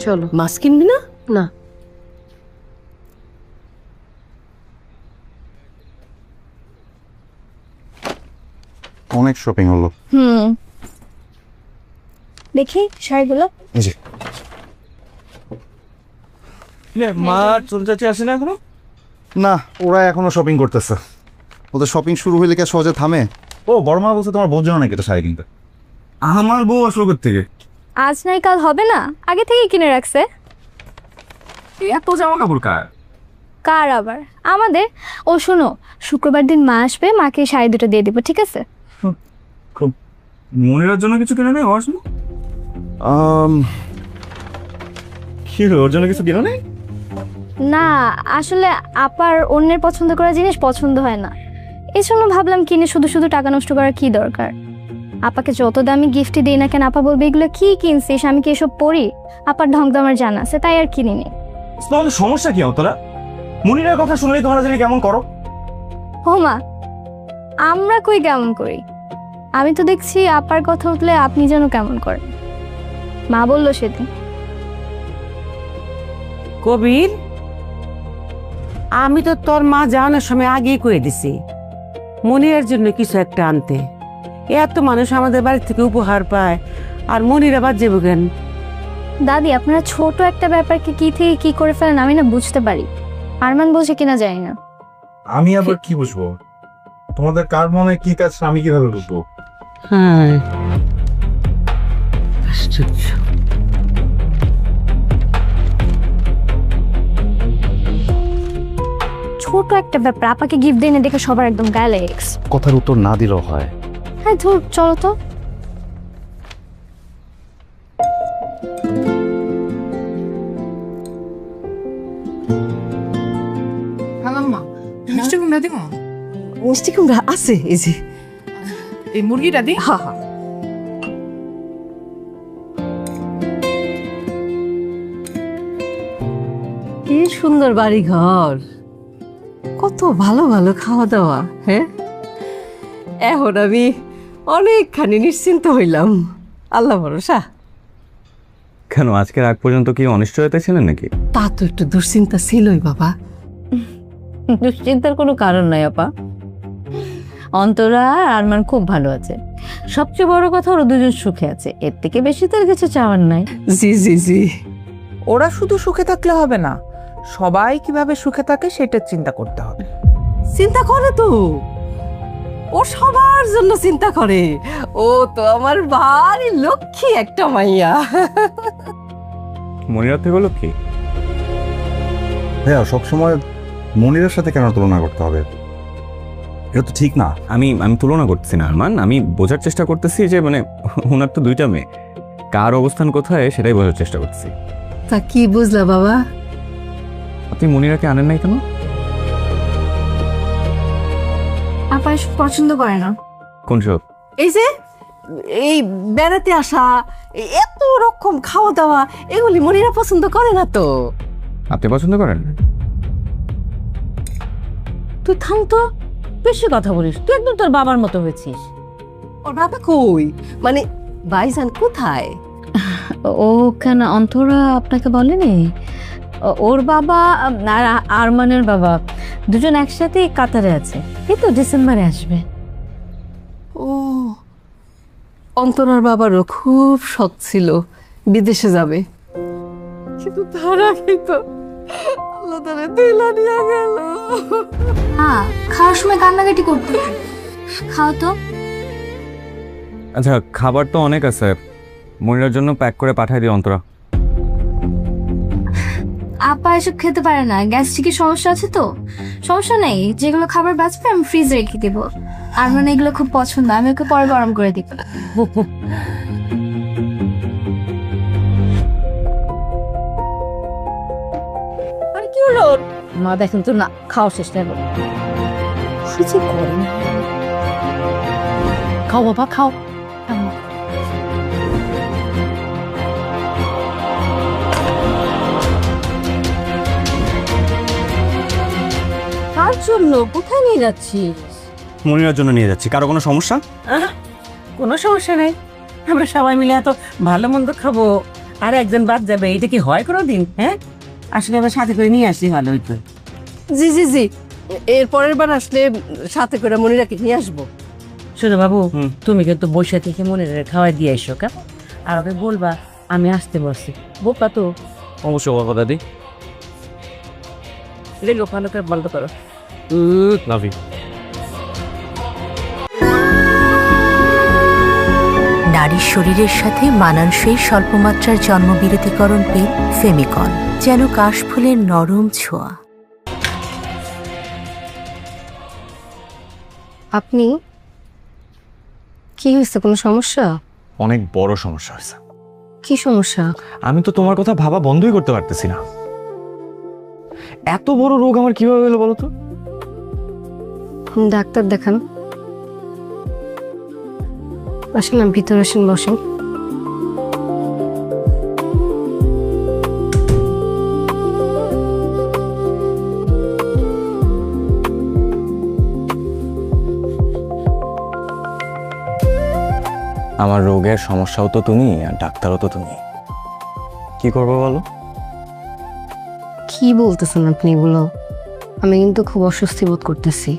D: চলো মাছ কিনবি না?
G: না,
B: অনেক শপিং হলো।
F: দেখি শাড়িগুলো।
B: জি।
C: মা চলে যাচ্ছে, আসে না এখনো?
B: না, ওরা এখনো শপিং করতেছে। ওদের শপিং শুরু হইলে কি আর সহজে থামে? ও বড় মা বলছে তোমার বোঝ নাকি এটা শাড়ি কিনতে।
C: আমার বউ আসলো থেকে।
F: আজ নাই কাল হবে না, আগে থেকেই কিনে রাখছে।
C: এত জামা কাপড় কার?
F: কার আবার? আমাদের। ও শোনো, শুক্রবার দিন মা আসবে, মাকে এই শাড়ি দুটো দিয়ে দিব, ঠিক আছে?
C: মনিরার জন্য কিছু কিনে নেই? কি হলো, ওর জন্য কিছু কিনে নেই?
F: না, আসলে আপার অন্যের পছন্দ করা জিনিস পছন্দ হয় না, এই জন্য ভাবলাম কিনে শুধু শুধু টাকা নষ্ট করার কি দরকার। আপাকে যত দামি গিফট দিই না কেন, আপা বলবে এগুলো কি কিনছিস, আমি কি এসব পড়ি? আপার ঢং তো আমার জানা আছে, তাই আর কিনিনি।
C: তাহলে সমস্যা কি তোরা? মনিরার কথা শুনলেই তোমরা জানি কেমন করো।
F: ও মা, আমরা কই কেমন করি? আমি তো দেখছি আপার কথা উঠলে আপনি যেন কেমন করেন। মা বললো সেদিন।
H: কবির, আমি তো তোর মা যাওয়ানোর সময় আগেই কয়ে দিছি মনিরার জন্য কিছু একটা আনতে। এত মানুষ আমাদের বাড়ি থেকে উপহার পায়, আর মনিরা বাদ যাবো কেন?
F: দাদি, আপনারা ছোট একটা ব্যাপারকে কি থেকে কি করে ফেলেন আমি না বুঝতে পারি। আরমান বলছে কিনা জানি না।
B: আমি আবার কি বুঝবো? তোমাদের কার মনে কি কাজ আমি কিভাবে বুঝবো?
H: হ্যাঁ, আশ্চর্য।
F: ছোট একটা ব্যাপার, আপাকে গিফট দিয়ে দেখে সবার একদম গায়ে লেগে গেছে।
B: কথার উত্তর না দিলেও হয়।
F: হ্যাঁ ধুর, চলো তো।
I: খালাম্মা, মিষ্টি কুমড়া দিব?
D: মিষ্টি কুমড়া আছে, এই যে
I: এই মুরগিটা দি।
D: হা হা। কি সুন্দর বাড়ি ঘর, কত ভালো ভালো খাওয়া দাওয়া। হ্যাঁ, এখন আমি অনেকখানি নিশ্চিন্ত হইলাম। আল্লাহ ভরসা।
C: কেন, আজকের আগ পর্যন্ত কি অনিশ্চয়তা ছিলেন নাকি?
D: তা তো একটু দুশ্চিন্তা ছিলই বাবা।
L: দুশ্চিন্তার কোনো কারণ নাই আপা। অন্তরা আর আরমান খুব ভালো আছে। সবচেয়ে বড় কথা, ওরা দুজন সুখে আছে, এর থেকে বেশি তার কিছু চাওয়ার নাই।
D: জি জি জি।
I: ওরা শুধু সুখে থাকলে হবে না, সবাই কিভাবে সুখে থাকে সেটা চিন্তা করতে হবে।
D: চিন্তা করে তো, ও সবার জন্য চিন্তা করে। ও তো আমার ভারী লক্ষ্মী একটা মাইয়া।
C: মনিরার থেকে লক্ষ্মী?
B: হ্যাঁ, সবসময় মনিরের সাথে কেন তুলনা করতে হবে? এটা তো ঠিক না।
C: আমি তুলনা করতেছি না আরমান, আমি বোঝার চেষ্টা করতেছি যে মানে ওনার তো দুইটা মেয়ে, কার অবস্থান কোথায় সেটাই বোঝার চেষ্টা করতেছি।
D: তা কি বুঝলা বাবা?
C: আপনি মনিরাকে আনেন নাই কেন?
F: আপা এসব পছন্দ করে না।
C: কোন সব?
D: এই যে এই বেড়াতে আসা, এত রকম খাওয়া দাওয়া, এগুলি মনিরা পছন্দ করে না তো।
C: আপনি পছন্দ করেন?
L: তুই থাম তো, বেশি কথা বলিস। তুই একদম তোর বাবার মতো হয়েছিস।
D: ওর বাবা কই, মানে ভাইজান কোথায়?
L: ও কেন, অন্তরা আপনাকে বলেনি? ওর বাবা আর আরমানের বাবা দুজন একসাথে কাতারে আছে, এই তো ডিসেম্বরে আসবে।
D: ও, অন্তরার বাবারও খুব শখ ছিল বিদেশে যাবে, কিন্তু তার আগেই তো আল্লাহ তাআলা দিলা নিয়ে গেল।
F: হ্যাঁ, খাওয়ার সময় কান্নাকাটি করতে। খাও তো।
C: আচ্ছা, খাবার তো অনেক আছে, মনিরার জন্য প্যাক করে পাঠিয়ে দিও অন্তরা।
F: আপা এসব খেতে পারে না, গ্যাস্ট্রিকের সমস্যা আছে তো। সমস্যা নেই, যেগুলো খাবার বাঁচবে আমি ফ্রিজে রেখে দেবো। আর মানে এগুলো খুব পছন্দ, আমি ওকে পরে গরম করে দিব।
L: আরে কি হলো? মা দেখেন তো না, খাওয়া শেষ নেব।
D: খাও বাবা, খাও।
L: কার জন্য? কোথায় নিয়ে যাচ্ছিস?
C: মনিরার জন্য নিয়ে যাচ্ছি। কারো কোনো সমস্যা?
H: কোনো সমস্যা নেই, আমরা সবাই মিলে এত ভালো মন্দ খাবো, আর একজন বাদ যাবে, এটা কি হয় কোনোদিন? হ্যাঁ, আসলে আমরা সাথে করে নিয়ে আসলে ভালো হইতো।
D: জি জি জি, এর পরের বার আসলে সাথে করে মনিরাকে নিয়ে আসবো।
H: শোনো বাবু, তুমি কিন্তু বসে থেকে মনিরের খাওয়াই দিয়ে এসো, কেমন? আর ওকে বলবা আমি আসতে বলছি, বোকা তো।
C: অবশ্যই বাবা দাদি।
H: রেগো ভালো করে বন্ধ করো।
C: Love you.
A: নারীর শরীরের সাথে মানানসই স্বল্পমাত্রার জন্মবিরতিকরণ পেন ফেমিকল, যেন কাশফুলের নরম ছোঁয়া।
G: আপনি কি হয়েছে, কোনো সমস্যা?
C: অনেক বড় সমস্যা হয়েছে।
G: কি সমস্যা?
C: আমি তো তোমার কথা ভাবা বন্ধই করতে পারতেছি না। এত বড় রোগ আমার কিভাবে হলো বলো তো?
G: ডাক্তার দেখান। আসেন না, ভিতরে আসেন, বসেন।
C: আমার রোগের সমস্যাও তো তুমি, আর ডাক্তারও তো তুমি। কি করবো বলো?
G: কি বলতেছেন আপনি এগুলো? আমি কিন্তু খুব অস্বস্তি বোধ করতেছি।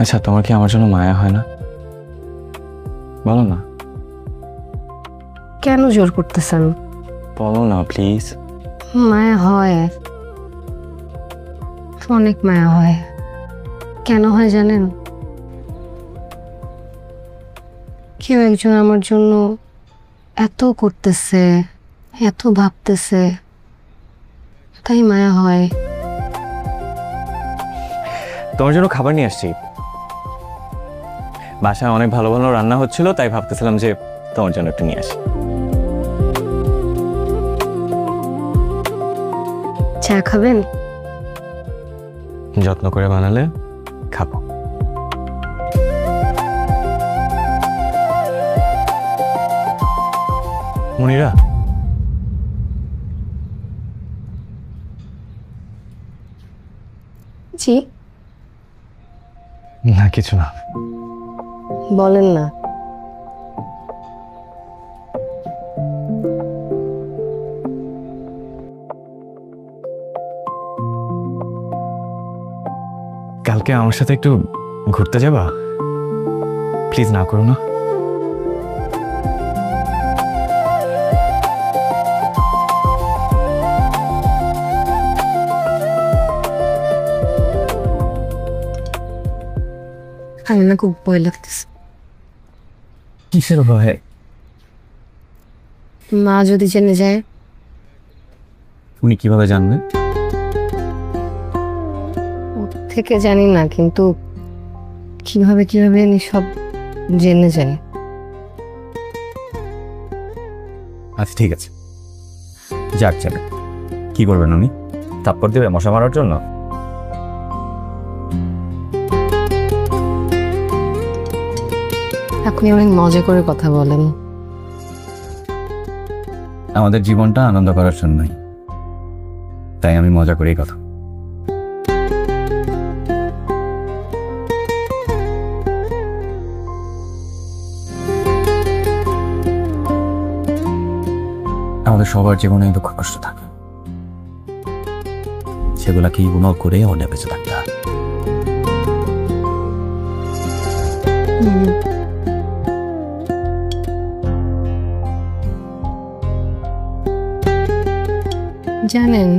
C: আচ্ছা, তোমার কি আমার জন্য মায়া হয় না? বলো না।
G: কেন জোর করতেছেন?
C: বলো না প্লিজ।
G: মায়া হয়, অনেক মায়া হয়। কেন হয় জানেন? কেউ একজন আমার জন্য এত করতেছে, এত ভাবতেছে, তাই মায়া হয়।
C: তোমার জন্য খাবার নিয়ে আসছি। বাসায় অনেক ভালো ভালো রান্না হচ্ছিল, তাই ভাবতেছিলাম যে তোমার জন্য একটু নিয়ে আসি।
G: চা খাবেন?
C: যত্ন করে বানালে খাবো। মনিরা,
G: জি।
C: না কিছু না।
G: বলেন না।
C: কালকে আমার সাথে একটু ঘুরতে যাবা? প্লিজ না করো না।
G: আমি না খুব ভয় লাগতেছে।
C: কিসের ভয়?
G: মা যদি জেনে যায়।
C: উনি কিভাবে জানবে?
G: থেকে জানি না, কিন্তু কিভাবে কিভাবে সব জেনে যায়।
C: আচ্ছা ঠিক আছে, যাক যাবে। কি করবেন উনি? থাপ্পড় দেবে মশা মারার জন্য?
G: আপনি অনেক মজা করে কথা বলেন।
C: আমাদের জীবনটা আনন্দ করার জন্যই, তাই আমি মজা করেই কথা। আমাদের সবার জীবনে দুঃখ কষ্ট থাকে, সেগুলাকে ইগনোর করে অন্য বেঁচে থাকতে হয়।
G: জানেন,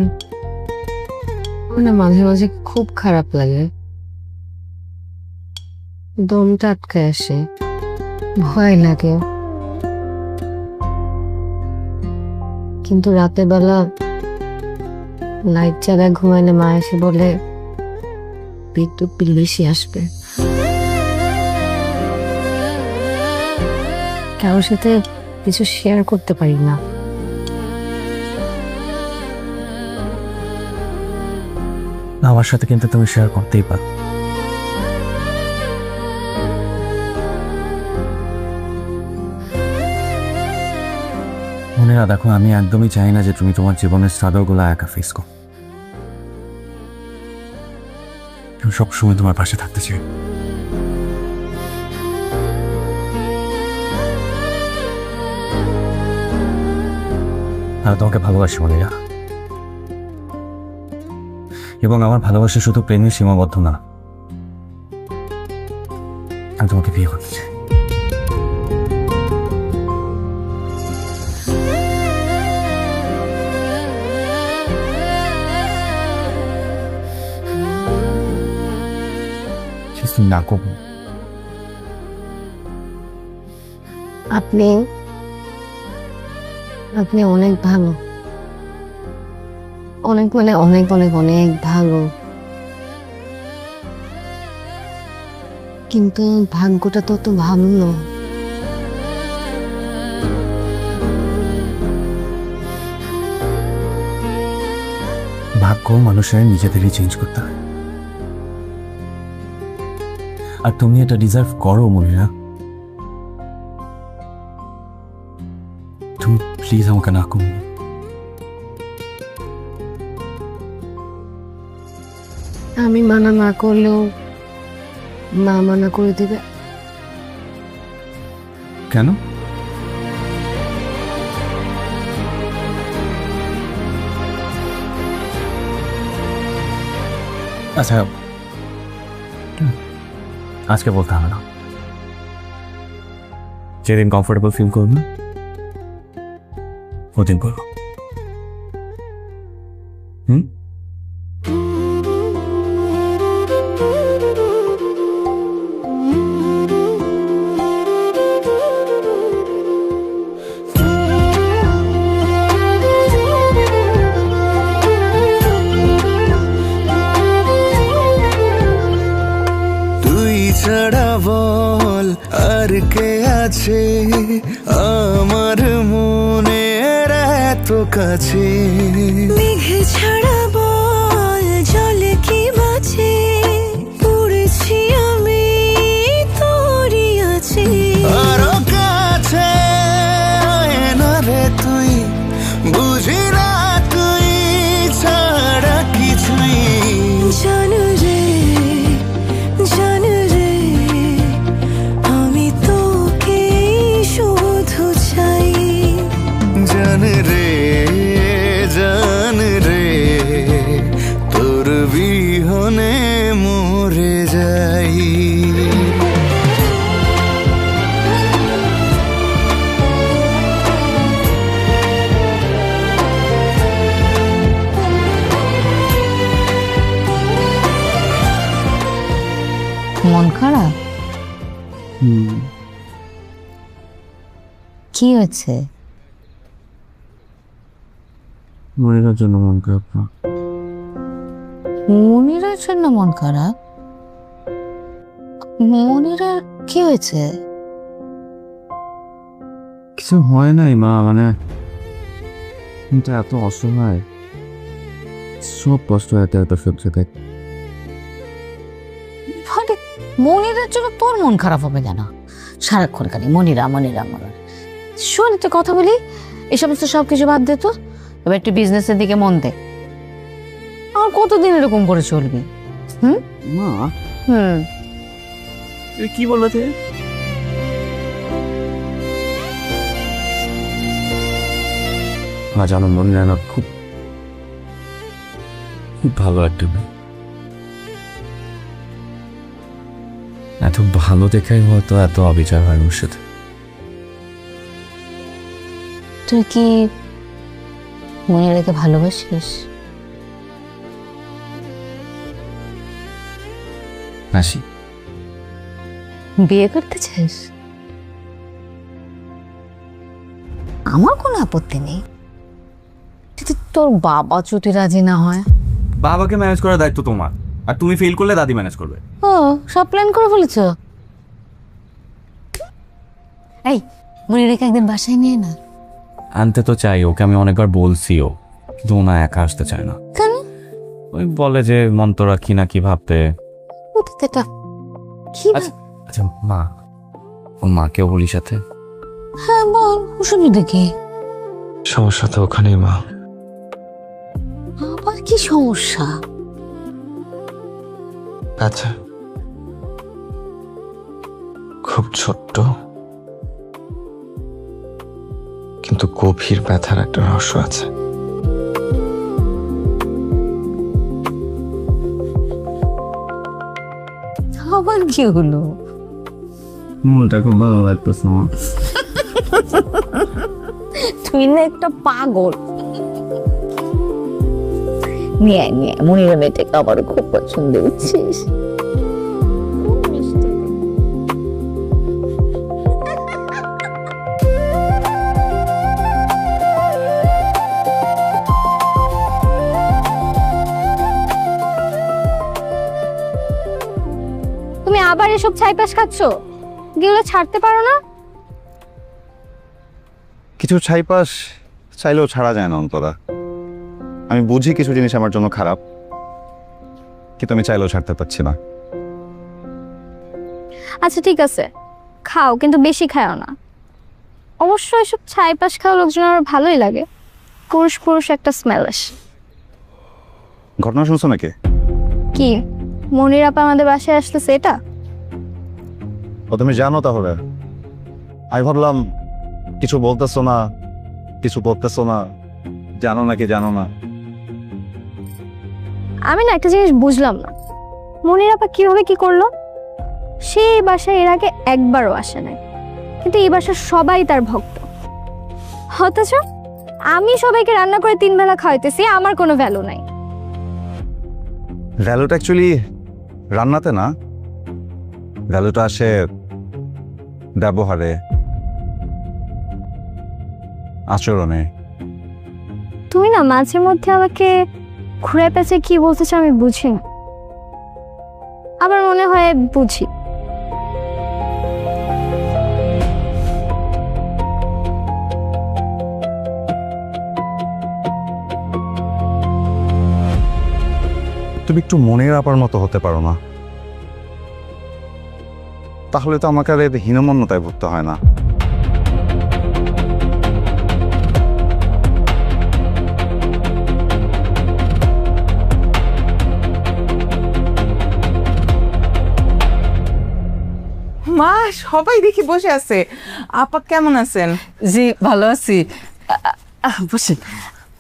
G: আমার না মাঝে মাঝে খুব খারাপ লাগে, দমটা আটকে আসে, ভয় লাগে। কিন্তু রাতের বেলা লাইট জ্বালায় ঘুমাইলে মা এসে বলে বিদ্যুৎ বিল বেশি আসবে। কারোর সাথে কিছু শেয়ার করতে পারি না।
C: আমার সাথে কিন্তু তুমি শেয়ার করতেই পারো। মনে দেখো, আমি একদমই চাই না যে তুমি তোমার জীবনের স্ট্রাগলগুলো একা ফেস করো। আমি সবসময় তোমার পাশে থাকতে চাই। আমি তোমাকে ভালোবাসি মনিরা, এবং আমার ভালোবাসা শুধু প্রেমে সীমাবদ্ধ না। আমি তোমাকে বিয়ে করতে চাই। না করব।
G: আপনি আপনি অনেক ভালো, অনেক মানে অনেক অনেক অনেক ভালো, কিন্তু ভাগ্যটা তো ভালো না।
C: ভাগ্য মানুষের নিজেদেরই চেঞ্জ করতে হয়, আর তুমি এটা ডিজার্ভ করো মনিরা। তুমি প্লিজ আমাকে না করো।
G: আমি মানা না করলেও মা মানা করে দেবে।
C: কেন? আচ্ছা, আজকে বলতে হবে না, যেদিন কমফোর্টেবল ফিল করবে ওদিন বলবো।
M: ছাড়া বল আর কে আছে আমার মনের এত কাছে, মেঘ ছাড়া বল জলে কি বাঁচে, পড়েছি আমি তোরই আছি, আরো কাছে না রে তুই, বুঝি না তুই ছাড়া কিছুই, জানু রে জানু রে আমি তোকে শুধু চাই, জান রে তোর বিহনে মরে যাই।
L: মন খারাপ? কি হয়েছে?
C: মনিরার জন্য মন খারাপ না।
L: মনিরার জন্য মন খারাপ? মনিরার কি হয়েছে?
C: কিছু হয় নাই মা, মানে কিন্তু এত অসহায়, সব কষ্ট এত এত সহ্য দেখ।
L: মনিরার জন্য তোর মন খারাপ হবে কেন? সারাক্ষণ খালি মনিরা মনিরা মনিরা। শোন একটা কথা বলি, এই সমস্ত সবকিছু বাদ দে তো, এবার একটু বিজনেসের দিকে মন দে। আর কতদিন এরকম করে চলবি?
C: মা কি বললো তুমি? মা জানো মনিরা না খুব খুব ভালো একটা মেয়ে, এত ভালো দেখাই হয়তো এত অবিচার হয় ওর সাথে।
L: তুই কি মনিরাকে ভালোবাসিস?
C: হাসি।
L: বিয়ে করতে চাস? আমার কোনো আপত্তি নেই, যদি তোর বাবা যদি রাজি না হয়।
C: বাবাকে ম্যানেজ করার দায়িত্ব তোমার, আর তুমি ফেল করলে দাদি ম্যানেজ করবে।
L: ও সব প্ল্যান করে ফেলেছ? এই মনিরাকে একদিন বাসায় নিয়ে না।
C: আনতে তো চাই, ওকে আমি অনেকবার বলছিও, কিন্তু ও না একা আসতে চায় না।
L: কেন?
C: ওই বলে যে মন্তরা কি না কি ভাবতে। আচ্ছা মা, ওর মাকেও বলি সাথে।
L: হ্যাঁ বল, অসুবিধা কি?
E: সমস্যা তো ওখানেই মা।
L: আবার কি সমস্যা?
E: আচ্ছা, খুব ছোট্ট কিন্তু গভীর ব্যথার একটা রহস্য আছে।
L: আবার কি হলো?
C: মনটা খুব ভালো লাগতেছে আমার।
L: তুই না একটা পাগল। নিয়ে নিয়ে মনিরা মেয়েটাকে আমার খুব পছন্দ, বুঝছিস?
F: এসব ছাইপাশ খাচ্ছ? এগুলো ছাড়তে পারো না?
B: কিছু ছাইপাশ চাইলেও ছাড়া যায় না অন্তরা। আমি বুঝি কিছু জিনিস আমার জন্য খারাপ, কিন্তু আমি চাইলেও ছাড়তে পারছি না।
F: আচ্ছা ঠিক আছে, খাও, কিন্তু বেশি খাও না। অবশ্য এসব ছাইপাশ খাওয়া লোকজন আমার ভালোই লাগে, পুরুষ পুরুষ একটা স্মেল আসে।
B: ঘটনা শুনছো নাকি?
F: কি মনির আপা আমাদের বাসায় আসতেছে এটা?
B: ও তুমি জানো তাহলে? আমি ভাবলাম কিছু বলতেছো না, কিছু বলতেছো না, জানো নাকি জানো না।
F: আমি না একটা জিনিস বুঝলাম না, মনির আপা কিভাবে কি করলো? সে এই বাসায় এর আগে একবারও আসে নাই, কিন্তু এই বাসার সবাই তার ভক্ত। অথচ আমি সবাইকে রান্না করে 3 বেলা খাওয়াইতেছি, আমার কোনো ভ্যালু নাই।
B: ভ্যালুটা অ্যাকচুয়ালি রান্নাতে না, ভ্যালুটা আসে ব্যবহারে, আচরণে।
F: তুমি না মাঝে মধ্যে আমাকে ঘুরে পেঁচে কি বলতেছো আমি বুঝি না, আবার মনে হয় বুঝি।
B: তুমি একটু মনের আপার মতো হতে পারো না? তাহলে তো আমাকে আর হীনমন্যতায় ভুগতে হয় না।
I: মা, সবাই দেখি বসে আছে। আপা কেমন আছেন?
D: জি ভালো আছি। বসেন।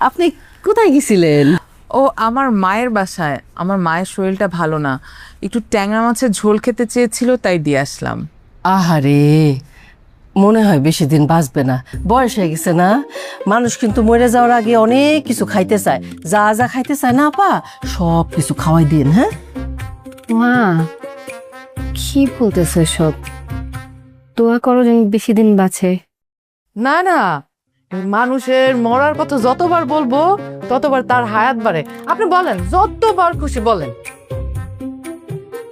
D: আপনি কোথায় গেছিলেন?
I: ও আমার মায়ের বাসায়। আমার মায়ের শরীরটা ভালো না, একটু ট্যাংরা মাছের ঝোল খেতে চেয়েছিল, তাই দিয়ে আসলাম।
D: আহারে, মনে হয় বেশি দিন বাঁচবে না, বয়স হয়ে গেছে না। মানুষ কিন্তু মরে যাওয়ার আগে অনেক কিছু খাইতে চায়, যা যা খাইতে চায় না আপা সব কিছু খাওয়াই দিন। হ্যাঁ
G: মা, কি বলতেছে সব? দোয়া করো যেন বেশি দিন বাঁচে।
K: না না, মানুষের মরার কথা যতবার বলবো ততবার তার হায়াত বাড়ে। আপনি বলেন, যতবার খুশি বলেন।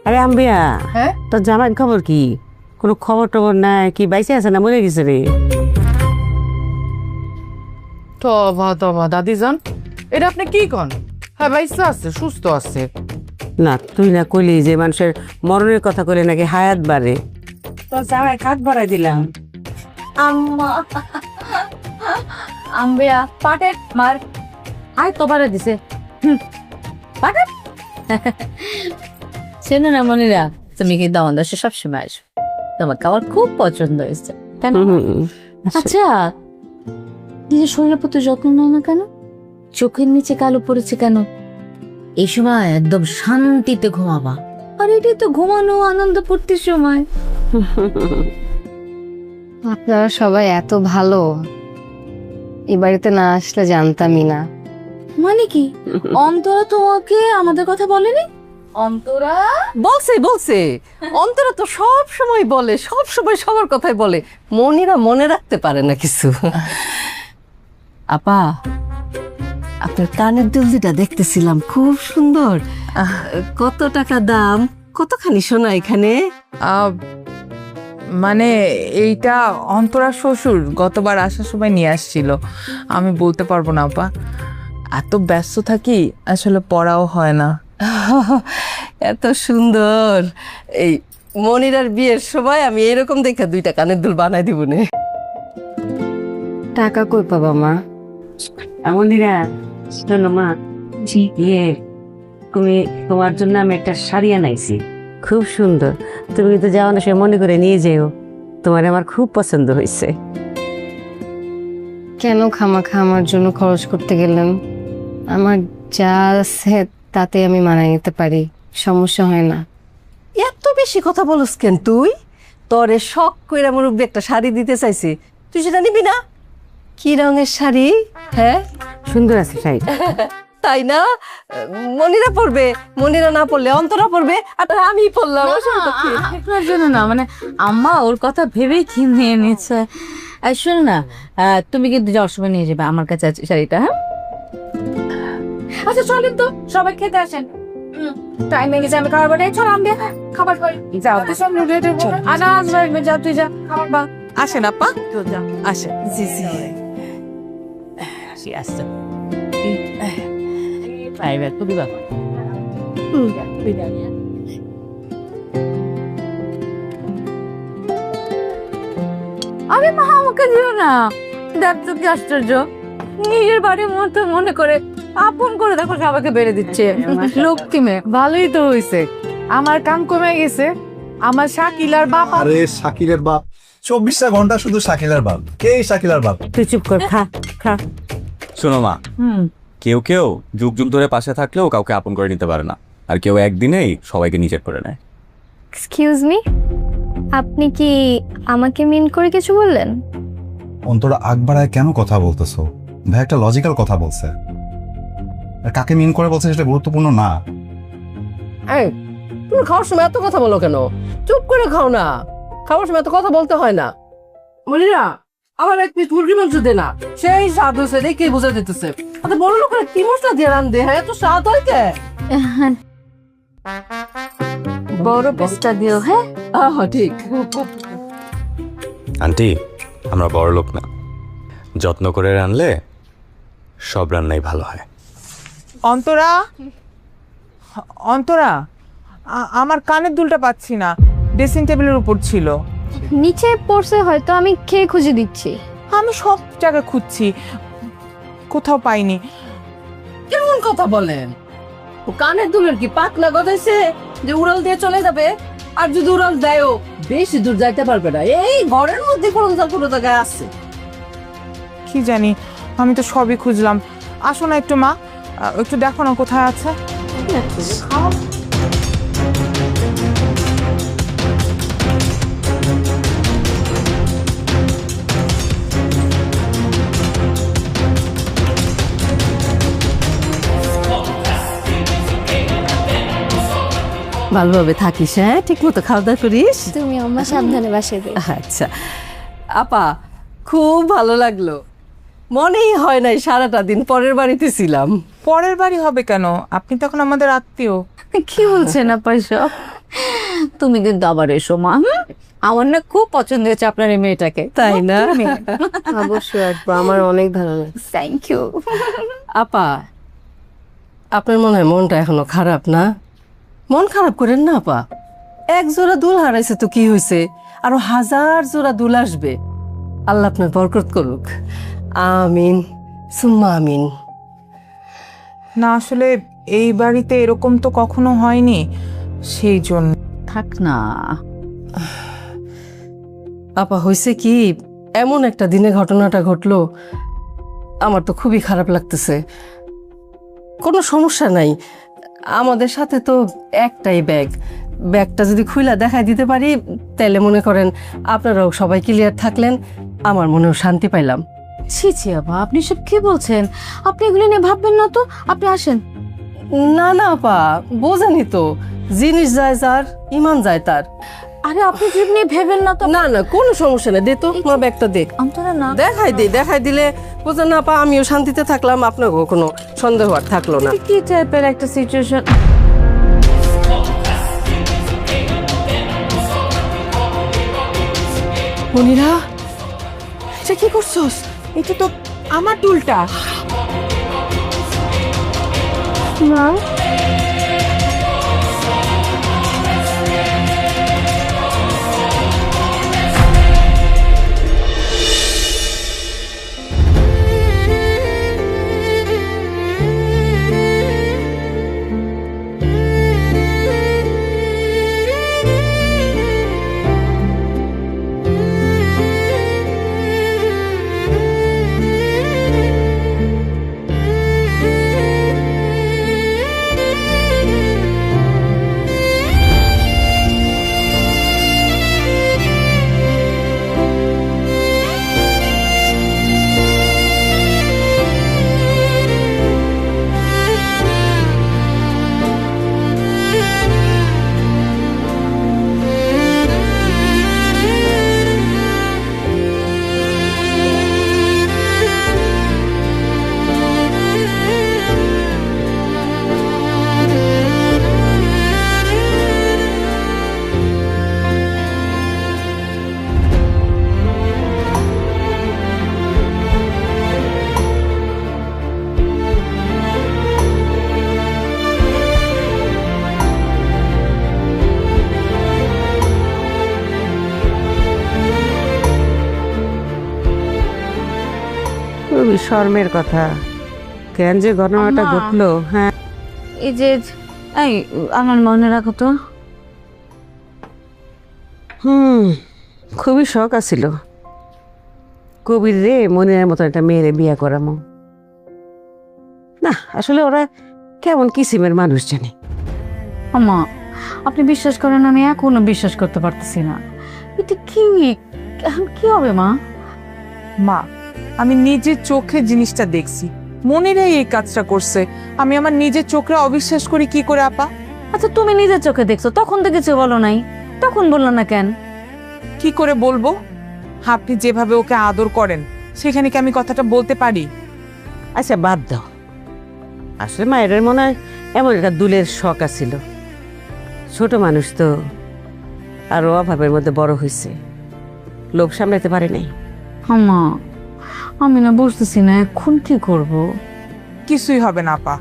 H: আরে আম্বিয়া,
K: হ্যাঁ
H: তোর জামাইয়ের খবর কি? কোনো খবর টবর নাই? কি বাইসে আছে না মরে গেছে রে?
K: তবা তবা দাদিজান, এটা আপনি কি কন? হ্যাঁ বাইসা আছে, সুস্থ আছে।
H: না, তুই না কইলি যে মানুষের মরণের কথা কইলে নাকি হায়াত বাড়ে। তোর জামাই কাঠ বাড়াই দিলাম।
L: আম্মা আম্বিয়া পাটের মার আয় তো বাড়া দিছে। পাটের শোনো না মনিরা, তুমি কিন্তু আমাদের দেশে সবসময় আসো, তোমার খাবার খুব পছন্দ হয়েছে। আচ্ছা, নিজের শরীরের প্রতি যত্ন নাও না কেন? চোখের নিচে কালো পড়েছে কেন? এই সময় একদম শান্তিতে ঘুমাবা। আর এটাই তো ঘুমানো আনন্দ ফুর্তির সময়।
G: আপনারা সবাই এত ভালো, এ বাড়িতে না আসলে জানতামই না।
L: মানে কি অন্তরা তোমাকে আমাদের কথা বলেনি? অন্তরা
D: বলছে বলছে, অন্তরা তো সব সময় বলে, সব সময় সবার কথাই বলে। মনিরা মনে রাখতে পারে না কিছু। আপা, আপনার কানের দুল দুটা দেখতেছিলাম, খুব সুন্দর। কত টাকা দাম? কতখানি সোনা এখানে?
I: মানে এইটা অন্তরা শ্বশুর গতবার আসার সময় নিয়ে আসছিল। আমি বলতে পারবো না আপা, এত ব্যস্ত থাকি, আসলে পড়াও হয় না।
D: এত সুন্দর। এই মনিরার বিয়ের সময় আমি এরকম দেখে 2টা কানের দুল বানাই দিব নে।
G: টাকা কই পাবা মা?
H: আমন্দিরা, শোনো মা, তুমি তোমার জন্য আমি একটা শাড়ি আনাইছি, খুব সুন্দর। তুমি কিন্তু যাওয়ার সময় মনে করে নিয়ে যেও, তোমার আমার খুব পছন্দ হয়েছে।
G: কেন খামাখা আমার জন্য খরচ করতে গেলেন? আমার যা আছে তাতে আমি মানায় নিতে পারি, সমস্যা হয় না।
D: এত বেশি কথা বলস কেন তুই? তোরে শখ কইরা মুরব্বী একটা শাড়ি দিতে চাইছি, তুই সেটা নিবি না? কি রঙের শাড়ি? হ্যাঁ
H: সুন্দর আছে শাড়ি।
D: তাই না? মনিরা পরবে, মনিরা না পরলে অন্তরা পরবে, আর আমি পরলাম।
L: আপনার জন্য না, মানে আম্মা ওর কথা ভেবেই কিনে নিচ্ছে। শোনো না, তুমি কিন্তু যাওয়ার সময় নিয়ে যাবে আমার কাছে আছে শাড়িটা। হ্যাঁ আচ্ছা চলেন তো, সবাই খেতে আসেন। টাইম হয়ে গেছে, আমি খাবার বানাই। চল আমি খাবার খাই।
I: যাও
L: আনাজ রাখবে, যা তুই যা খাবার বা।
I: আসেন আপা,
L: তো যা।
I: আসেন।
L: জি জি আসি আসছে প্রাইভেট খুবই বাবা। আরে মা আমাকে দিও না, দেখ তো কি আশ্চর্য, নিজের বাড়ির মতো মনে করে আপন করে দেখো সবাইকে বেড়ে দিচ্ছে। লক্ষ্মী মেয়ে।
K: ভালোই তো হইছে, আমার কাম কমে গেছে। আমার শাকিলার বাপ
B: আরে শাকিলের বাপ 24টা ঘন্টা শুধু শাকিলার বাপ। কে এই শাকিলার বাপ?
L: তুই চুপ কর, খা খা।
C: শোনো মা, কেউ কেউ যুগ যুগ ধরে পাশে থাকলেও কাউকে আপন করে নিতে পারে না, আর কেউ একদিনেই সবাইকে নিজের করে নেয়।
F: এক্সকিউজ মি, আপনি কি আমাকে মিন করে কিছু বললেন?
B: অন্তরা আগ বাড়ায় কেন কথা বলতেছো? ভাই একটা লজিক্যাল কথা বলছে, আর কাকে মিন করে বলছে সেটা গুরুত্বপূর্ণ না।
D: এই তুমি খাওয়ার সময় এত কথা বলো কেন? চুপ করে খাও না, খাওয়ার সময় এত কথা বলতে হয় না। মনিরা আমার এক পিস মুরগি মাংস দে না, সেই স্বাদ হয়েছে দেখে বোঝা যেতেছে। আচ্ছা বড় লোকেরা কি মশলা দিয়ে রান্ধে, হ্যাঁ এত স্বাদ হয় কে?
L: বড় পেস্টা দিও। হ্যাঁ
D: ঠিক।
E: আন্টি, আমরা বড় লোক না, যত্ন করে রানলে সব রান্নাই ভালো হয়।
I: অন্তরা, অন্তরা, আমার কানের দুলটা পাচ্ছি না, ড্রেসিং টেবিলের উপর ছিল।
F: নিচে পড়ছে হয়তো, আমি খেয়ে খুঁজে দিচ্ছি।
I: আমি সব জায়গায় খুঁজছি, কোথাও পাইনি।
D: কেমন কথা বলেন? ও কানের দুলের কি পাতলা গজাইছে যে উড়াল দিয়ে চলে যাবে? আর যদি উড়াল দেয়ও বেশি দূর যাইতে পারবে না, এই ঘরের মধ্যে কোনো জায়গায় আছে।
I: কি জানি, আমি তো সবই খুঁজলাম। আসো না একটু মা, একটু দেখো না কোথায় আছে।
D: ভালোভাবে থাকিস, হ্যাঁ ঠিক মতো খাওয়া দাওয়া করিস।
F: তুমি আমার সাবধানে বাসায় দে।
D: আচ্ছা আপা, খুব ভালো লাগলো। মনেই হয় নাই সারাটা দিন পরের বাড়িতে ছিলাম।
I: পরের বাড়ি হবে কেন? আপনি তখন আমাদের আত্মীয়।
L: কি বলছেন আপা এসব? তুমি কিন্তু আবার এসো মা। আমার না খুব পছন্দ হয়েছে আপনার এই মেয়েটাকে।
D: তাই না?
G: অবশ্যই আসবো, আমার অনেক ভালো লাগে।
L: Thank you.
D: আপা আপনার মনে হয় মনটা এখনো খারাপ না? মন খারাপ করেন না আপা, এক জোড়া দুল হারাইছে তো কি হয়েছে, আরো 1000 জোড়া দুল আসবে। আল্লাহ আপনার বরকত করুক। আমিন সুম্মা আমিন।
I: না আসলে এই বাড়িতে এরকম তো কখনো হয়নি, সেই জন্য।
L: থাক না
D: আপা, হয়েছে কি, এমন একটা দিনে ঘটনাটা ঘটলো, আমার তো খুবই খারাপ লাগতেছে। কোনো সমস্যা নাই, আমাদের সাথে তো একটাই ব্যাগটা যদি খুইলা দেখাই দিতে পারি তাহলে মনে করেন আপনারাও সবাই ক্লিয়ার থাকলেন, আমার মনেও শান্তি পাইলাম।
L: ছি ছি আপা, আপনি সব কি বলছেন? আপনি এগুলো নিয়ে ভাববেন না তো, আপনি আসেন।
D: না না আপা, বোঝেনি তো, জিনিস যায় যার, ইমান যায় তার।
L: আরে আপনি যদি নিয়ে ভেবেন না তো।
D: না না কোনো সমস্যা নেই, দে তো আমার ব্যাগটা দে।
L: অন্তরা না,
D: দেখাই দিলে বোঝেন না আপা, আমিও শান্তিতে থাকলাম, আপনাকেও কোনো সন্দেহ আর থাকলো না।
L: কি টাইপের একটা সিচুয়েশন।
D: মনিরা, এটা কি করছস?
I: এটা তো আমার দুলটা।
F: মা,
H: খুবই শর্মের কথা। কেন যে ঘটনাটা
L: আম্মা।
H: ঘটলো? হ্যাঁ,
L: এই যে এই আমার মনে রাখো তো।
H: খুবই শখ আছিল কবির রে মনের মতো একটা মেয়েরে বিয়ে করামো। না আসলে ওরা কেমন কিসিমের মানুষ জানি।
L: আম্মা আপনি বিশ্বাস করেন, আমি এখনো বিশ্বাস করতে পারতেছি না। এটা কি এখন কি হবে মা?
I: মা, আমি নিজের চোখে জিনিসটা দেখছি, মনিরাই এই কাজটা করছে। আমি আমার নিজের চোখে অবিশ্বাস করি কি করে আপা?
L: আচ্ছা তুমি নিজের চোখে দেখছো, তখন তো কিছু বলো নাই, তখন বললো না কেন?
I: কি করে বলবো? আপনি যেভাবে ওকে আদর করেন সেখানে কি আমি কথাটা বলতে পারি?
H: আচ্ছা বাদ দাও, আসলে মায়ের মনে হয় এমন একটা দুলের শখ আছিল। ছোট মানুষ তো, আর অভাবের মধ্যে বড় হয়েছে, লোভ সামলাতে পারে নাই।
L: আম্মা আমি না বুঝতেছি না এখন কি করব।
I: কিছুই হবে না আপা,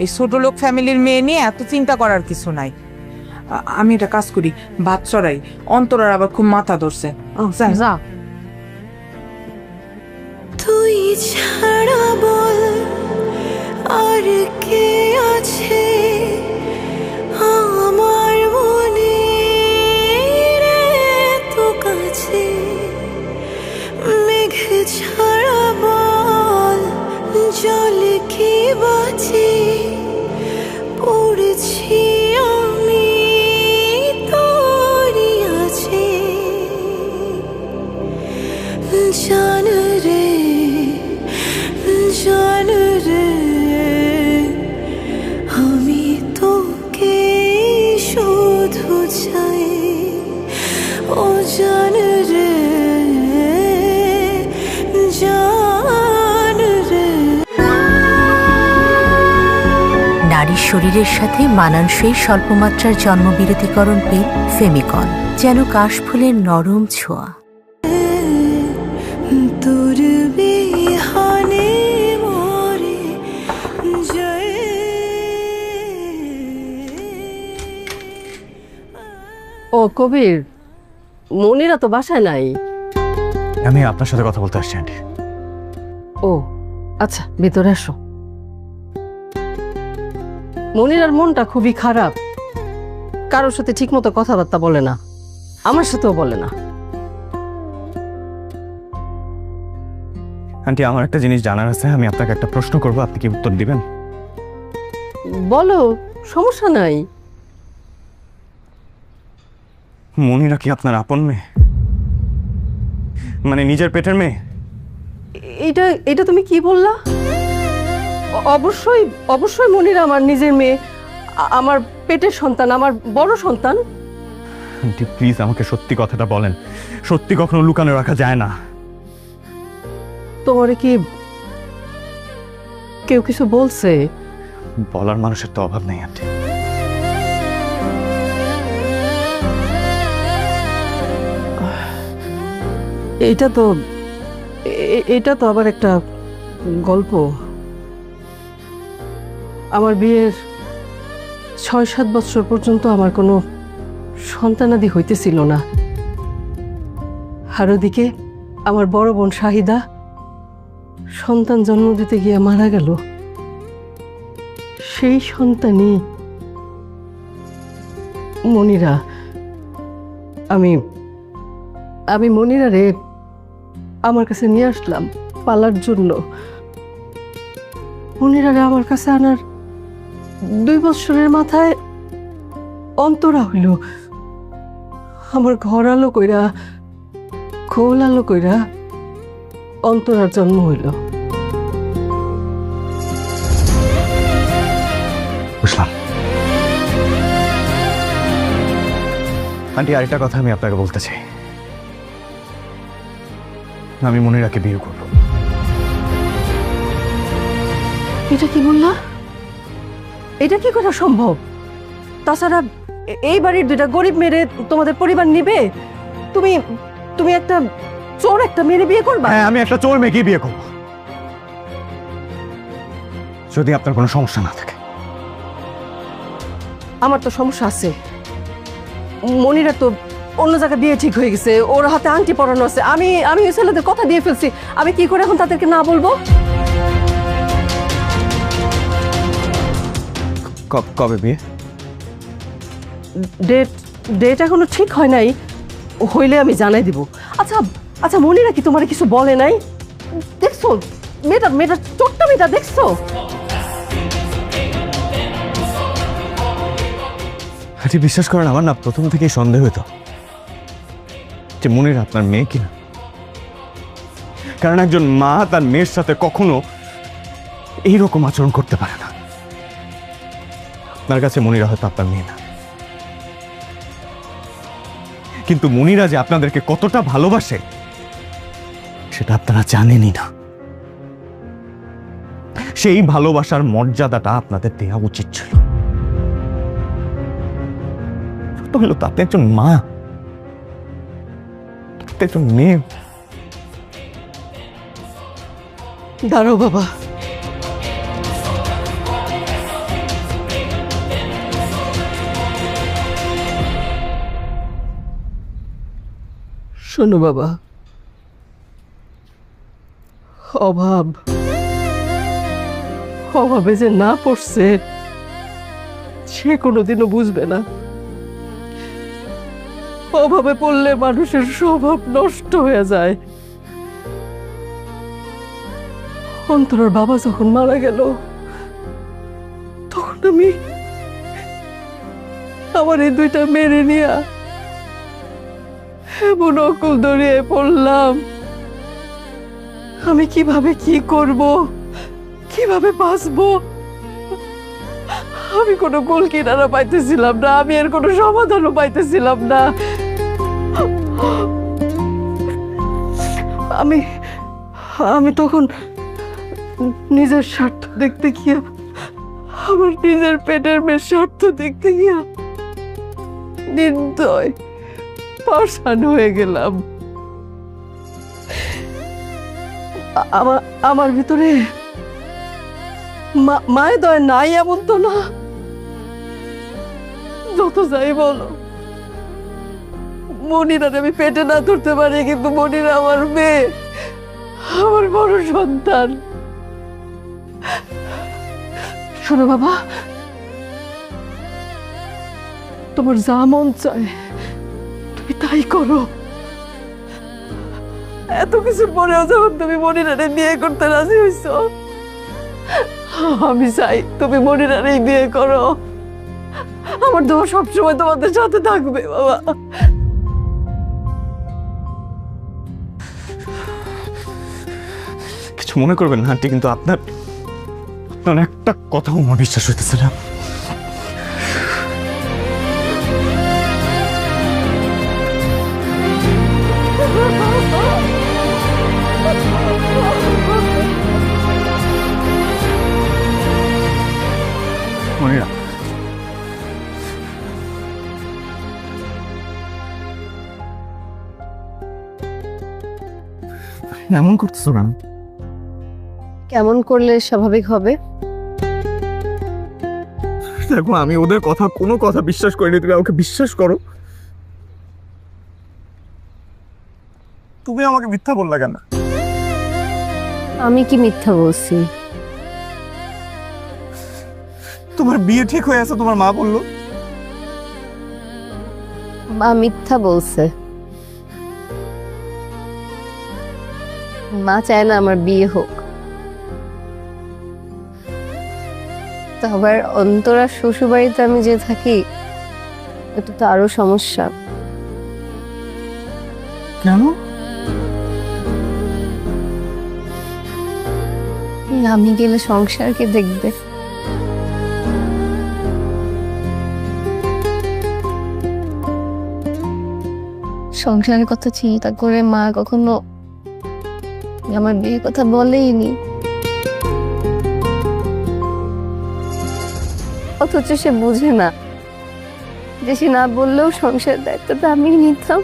I: এই ছোট লোক ফ্যামিলির মেয়ে নিয়ে এত চিন্তা করার কিছু নাই। আমি এটা কাজ করি, ভাত চড়াই, অন্তরার আবার খুব মাথা ধরছে।
L: যা
M: তুই ছাড়া বল আর কে আছে আমার মনে রে তো কাছে, মেঘ ছাড়া বল জল কি বাঁচে, পড়েছি আমি তোরই আছে। জান রে জান রে, আমি তোকে শুধু চাই, ও জান রে জান রে।
A: নারীর শরীরের সাথে মানানসই স্বল্পমাত্রার জন্মবিরতিকরণ পিল ফেমিকল, যেন কাশফুলের নরম ছোঁয়া।
M: তোর বিহানে মরে যায়।
D: ও কবির, মনিরা তো বাসায় নাই।
C: আমি আপনার সাথে কথা বলতে আসছি আন্টি।
D: ও আচ্ছা, ভিতরে আসো। মনিরার মনটা খুবই খারাপ, কারোর সাথে ঠিকমতো কথাবার্তা বলে না, আমার সাথেও বলে না।
C: আন্টি আমার একটা জিনিস জানার আছে, আমি আপনাকে একটা প্রশ্ন করবো, আপনি কি উত্তর দিবেন?
D: বলো, সমস্যা নাই।
C: মনিরা কি আপনার আপন মেয়ে, মানে নিজের পেটের মেয়ে?
D: এটা এটা তুমি কি বললা? অবশ্যই অবশ্যই মনিরা আমার নিজের মেয়ে, আমার পেটের সন্তান, আমার বড় সন্তান।
C: আন্টি প্লিজ আমাকে সত্যি কথাটা বলেন, সত্যি কখনো লুকানো রাখা যায় না।
D: তোমারে কি কেউ কিছু বলছে?
C: বলার মানুষের তো অভাব নেই আন্টি।
D: এটা তো আবার একটা গল্প। আমার বিয়ের ৬-৭ বছর পর্যন্ত আমার কোনো সন্তানাদি হইতেছিল না। আর ওদিকে আমার বড় বোন শাহিদা সন্তান জন্ম দিতে গিয়ে মারা গেল। সেই সন্তানই মনিরা। আমি মনিরা রে আমার কাছে নিয়ে আসলাম পালার জন্য। মনিরারে আমার কাছে আনার 2 বছরের মাথায় অন্তরা হইল। আমার ঘর আলো কইরা, খোল আলো কইরা অন্তরার জন্ম হইল।
C: বুঝলাম। আন্টি আরেকটা কথা আমি আপনাকে বলতে চাই, আমি মনিরাকে বিয়ে করব।
D: এটা কি বললা? এটা কি করা সম্ভব? তাছাড়া এই বাড়ির 2টা গরিব মেরে তোমাদের পরিবার নিবে? তুমি তুমি একটা চোর একটা মেরে বিয়ে করবা?
C: হ্যাঁ আমি একটা চোর মেয়েকে বিয়ে করব, যদি আপনার কোনো সমস্যা না থাকে।
D: আমার তো সমস্যা আছে। মনিরা তো অন্য জায়গায় বিয়ে ঠিক হয়ে গেছে, ওর হাতে আংটি পরানো আছে। আমি আমি ওই ছেলেদের কথা দিয়ে ফেলছি, আমি কি করে এখন তাদেরকে না বলবো?
C: কবে বিয়ে?
D: ডেট ডেট এখনো ঠিক হয় নাই, হইলে আমি জানাই দিব। আচ্ছা আচ্ছা, মনিরা কি তোমার কিছু বলে নাই? দেখছো মেয়েটা ছোট্ট মেয়েটা, দেখছো?
C: আচ্ছা বিশ্বাস করেন, আমার না প্রথম থেকেই সন্দেহ হতো যে মনির আপনার মেয়ে কিনা। কারণ একজন মা তার মেয়ের সাথে কখনো এইরকম আচরণ করতে পারে না। আপনার কাছে মনিরা হয়তো আপনার মেয়ে না, কিন্তু মনিরা যে আপনাদেরকে কতটা ভালোবাসে সেটা আপনারা জানেনই না। সেই ভালোবাসার মর্যাদাটা আপনাদের দেওয়া উচিত ছিল। হলো তো আপনি একজন মা, একজন মেয়ে।
D: দাঁড়াও বাবা, শোনো বাবা, অভাবে যে না পড়ছে সে কোনোদিনও বুঝবে না। অভাবে পড়লে মানুষের স্বভাব নষ্ট হয়ে যায়। অন্তরার বাবা যখন মারা গেল তখন আমি আমার এই দুইটা মেরে নিয়ে এমন অকুল দড়িয়ে পড়লাম। আমি কিভাবে কি করব, কিভাবে বাঁচবো, আমি কোনো কুল কিনারা পাইতেছিলাম না, আমি এর কোনো সমাধানও পাইতেছিলাম না। আমি তখন নিজের স্বার্থ দেখতে গিয়া, আমার নিজের পেটের মেয়ের স্বার্থ দেখতে গিয়া নির্দয় পাষাণ হয়ে গেলাম। আমার ভিতরে মায়ের দয় নাই এমন তো না। যত যাই বলো, মনিরার আমি পেটে না ধরতে পারি, কিন্তু মনিরা আমার মেয়ে, আমার বড় সন্তান। শোনো বাবা, তোমার যা মন চায় তুমি তাই করো। এত কিছুর পরেও যখন তুমি মনিরারে বিয়ে করতে রাজি হইছো, আমি চাই তুমি মনিরারেই বিয়ে করো। আমার দোয়া সবসময় তোমাদের সাথে থাকবে বাবা।
C: কিছু মনে করবেন না আন্টি, কিন্তু আপনার একটা কথাও আমার বিশ্বাস হইতেছে না। মনিরা, এমন করতেছো কেন?
G: কেমন করলে স্বাভাবিক হবে?
C: দেখো, আমি ওদের কথা কোনো কথা বিশ্বাস করিনি, তুমি আমাকে বিশ্বাস করো। তুমি আমাকে মিথ্যা বললা কেন?
G: আমি কি মিথ্যা বলছি?
C: তোমার বিয়ে ঠিক হয়ে আছে, তোমার মা বললো।
G: মা মিথ্যা বলছে। মা চায় না আমার বিয়ে হোক। তো আবার অন্তরা শ্বশুরবাড়িতে আমি যে থাকি, এটা তো আরো সমস্যা।
C: কেন?
G: আমি গেলে সংসারকে দেখবে। সংসারের কথা চিন্তা করে মা কখনো আমার বিয়ের কথা বলেইনি, অথচ সে বুঝে না যে সে না বললেও সংসারের দায়িত্বটা আমি নিতাম।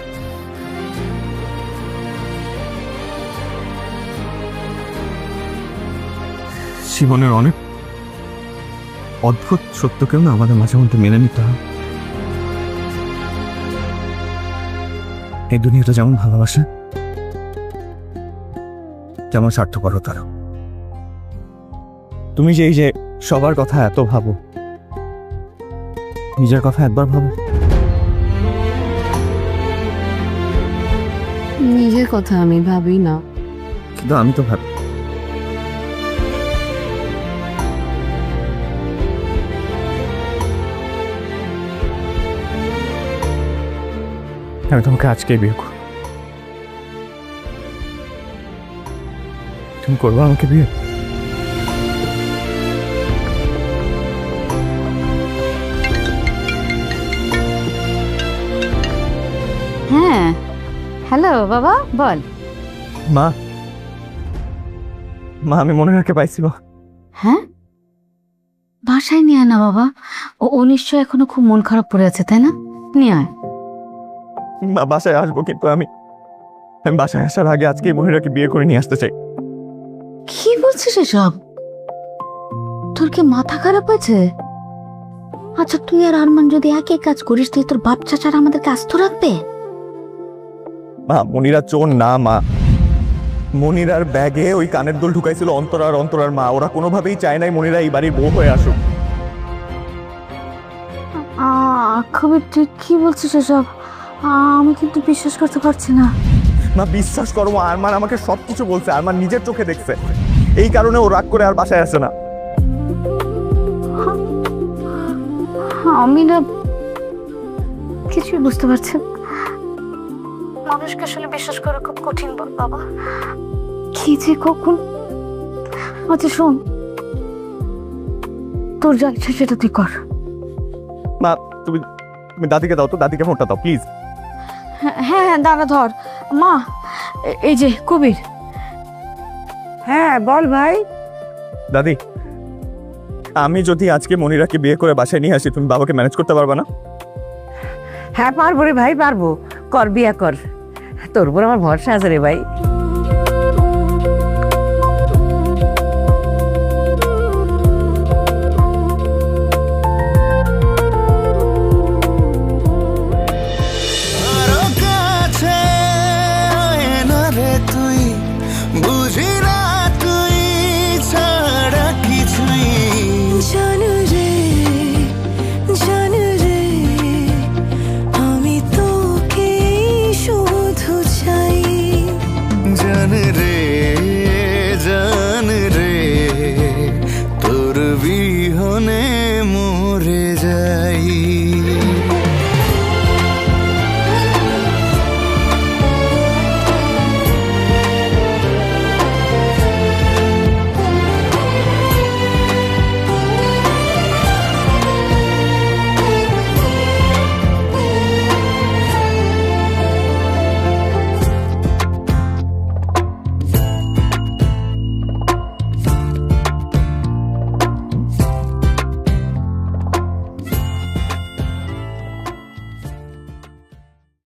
C: জীবনের অনেক অদ্ভুত সত্যকেও না আমাদের মাঝে মধ্যে মেনে নিতে হয়।
B: এই দুনিয়াটা যেমন ভালোবাসে তেমন স্বার্থপর তারও। তুমি যে এই যে সবার কথা এত ভাবো, নিজের কথা একবার ভাবো।
G: নিজের কথা আমি ভাবি না,
B: কিন্তু আমি তো ভাবি। আমি তোমাকে আজকেই বিয়ে করব। তুমি করবো আমাকে বিয়ে?
L: হ্যাঁ, হ্যালো বাবা, বল।
C: মা, মা আমি মনে রাখে পাইছি।
L: হ্যাঁ, বাসায় নিয়ে আয় না বাবা, ও নিশ্চয় এখনো খুব মন খারাপ পড়ে আছে, তাই না? নিয়ে আয়।
C: মা বাসায় আসবো, কিন্তু আমি বাসায় আসার আগে আজকে মহিলাকে বিয়ে করে নিয়ে আসতে চাই।
L: কি বলছিস এসব? তোর কি মাথা খারাপ হয়েছে? আচ্ছা, তুই আর আরমান যদি একই কাজ করিস তাই তোর বাপ চাচারা আমাদেরকে আস্ত রাখবে?
C: মা, মনিরা চোর না মা। মনিরার ব্যাগে ওই কানের দুল ঢুকাইছিল অন্তরার অন্তরার মা। ওরা কোনোভাবেই চায় নাই মনিরা এই বাড়ির বউ হয়ে আসুক।
L: খুবই ঠিক কি বলছিস এসব? আমি কিন্তু বিশ্বাস করতে পারছি না।
C: মা বিশ্বাস করো, আরমান আমাকে সবকিছু বলছে, আরমান নিজের চোখে দেখছে। এই কারণে ও রাগ করে আর বাসায় আসে না।
L: আমি না কিছুই বুঝতে পারছি। মানুষকে আসলে বিশ্বাস করা খুব কঠিন বাবা। কি যে কখন। আচ্ছা শোন, তোর যা ইচ্ছা সেটা তুই কর।
C: মা তুমি দাদিকে দাও তো, দাদিকে ফোনটা দাও প্লিজ।
L: হ্যাঁ হ্যাঁ, দাঁড়া ধর। মা, এই যে কবির।
H: হ্যাঁ বল ভাই।
C: দাদি, আমি যদি আজকে মনিরাকে বিয়ে করে বাসায় নিয়ে আসি, তুমি বাবাকে ম্যানেজ করতে পারবে না?
H: হ্যাঁ পারবো রে ভাই, পারবো। কর, বিয়া কর, তোর উপর আমার ভরসা আছে রে ভাই।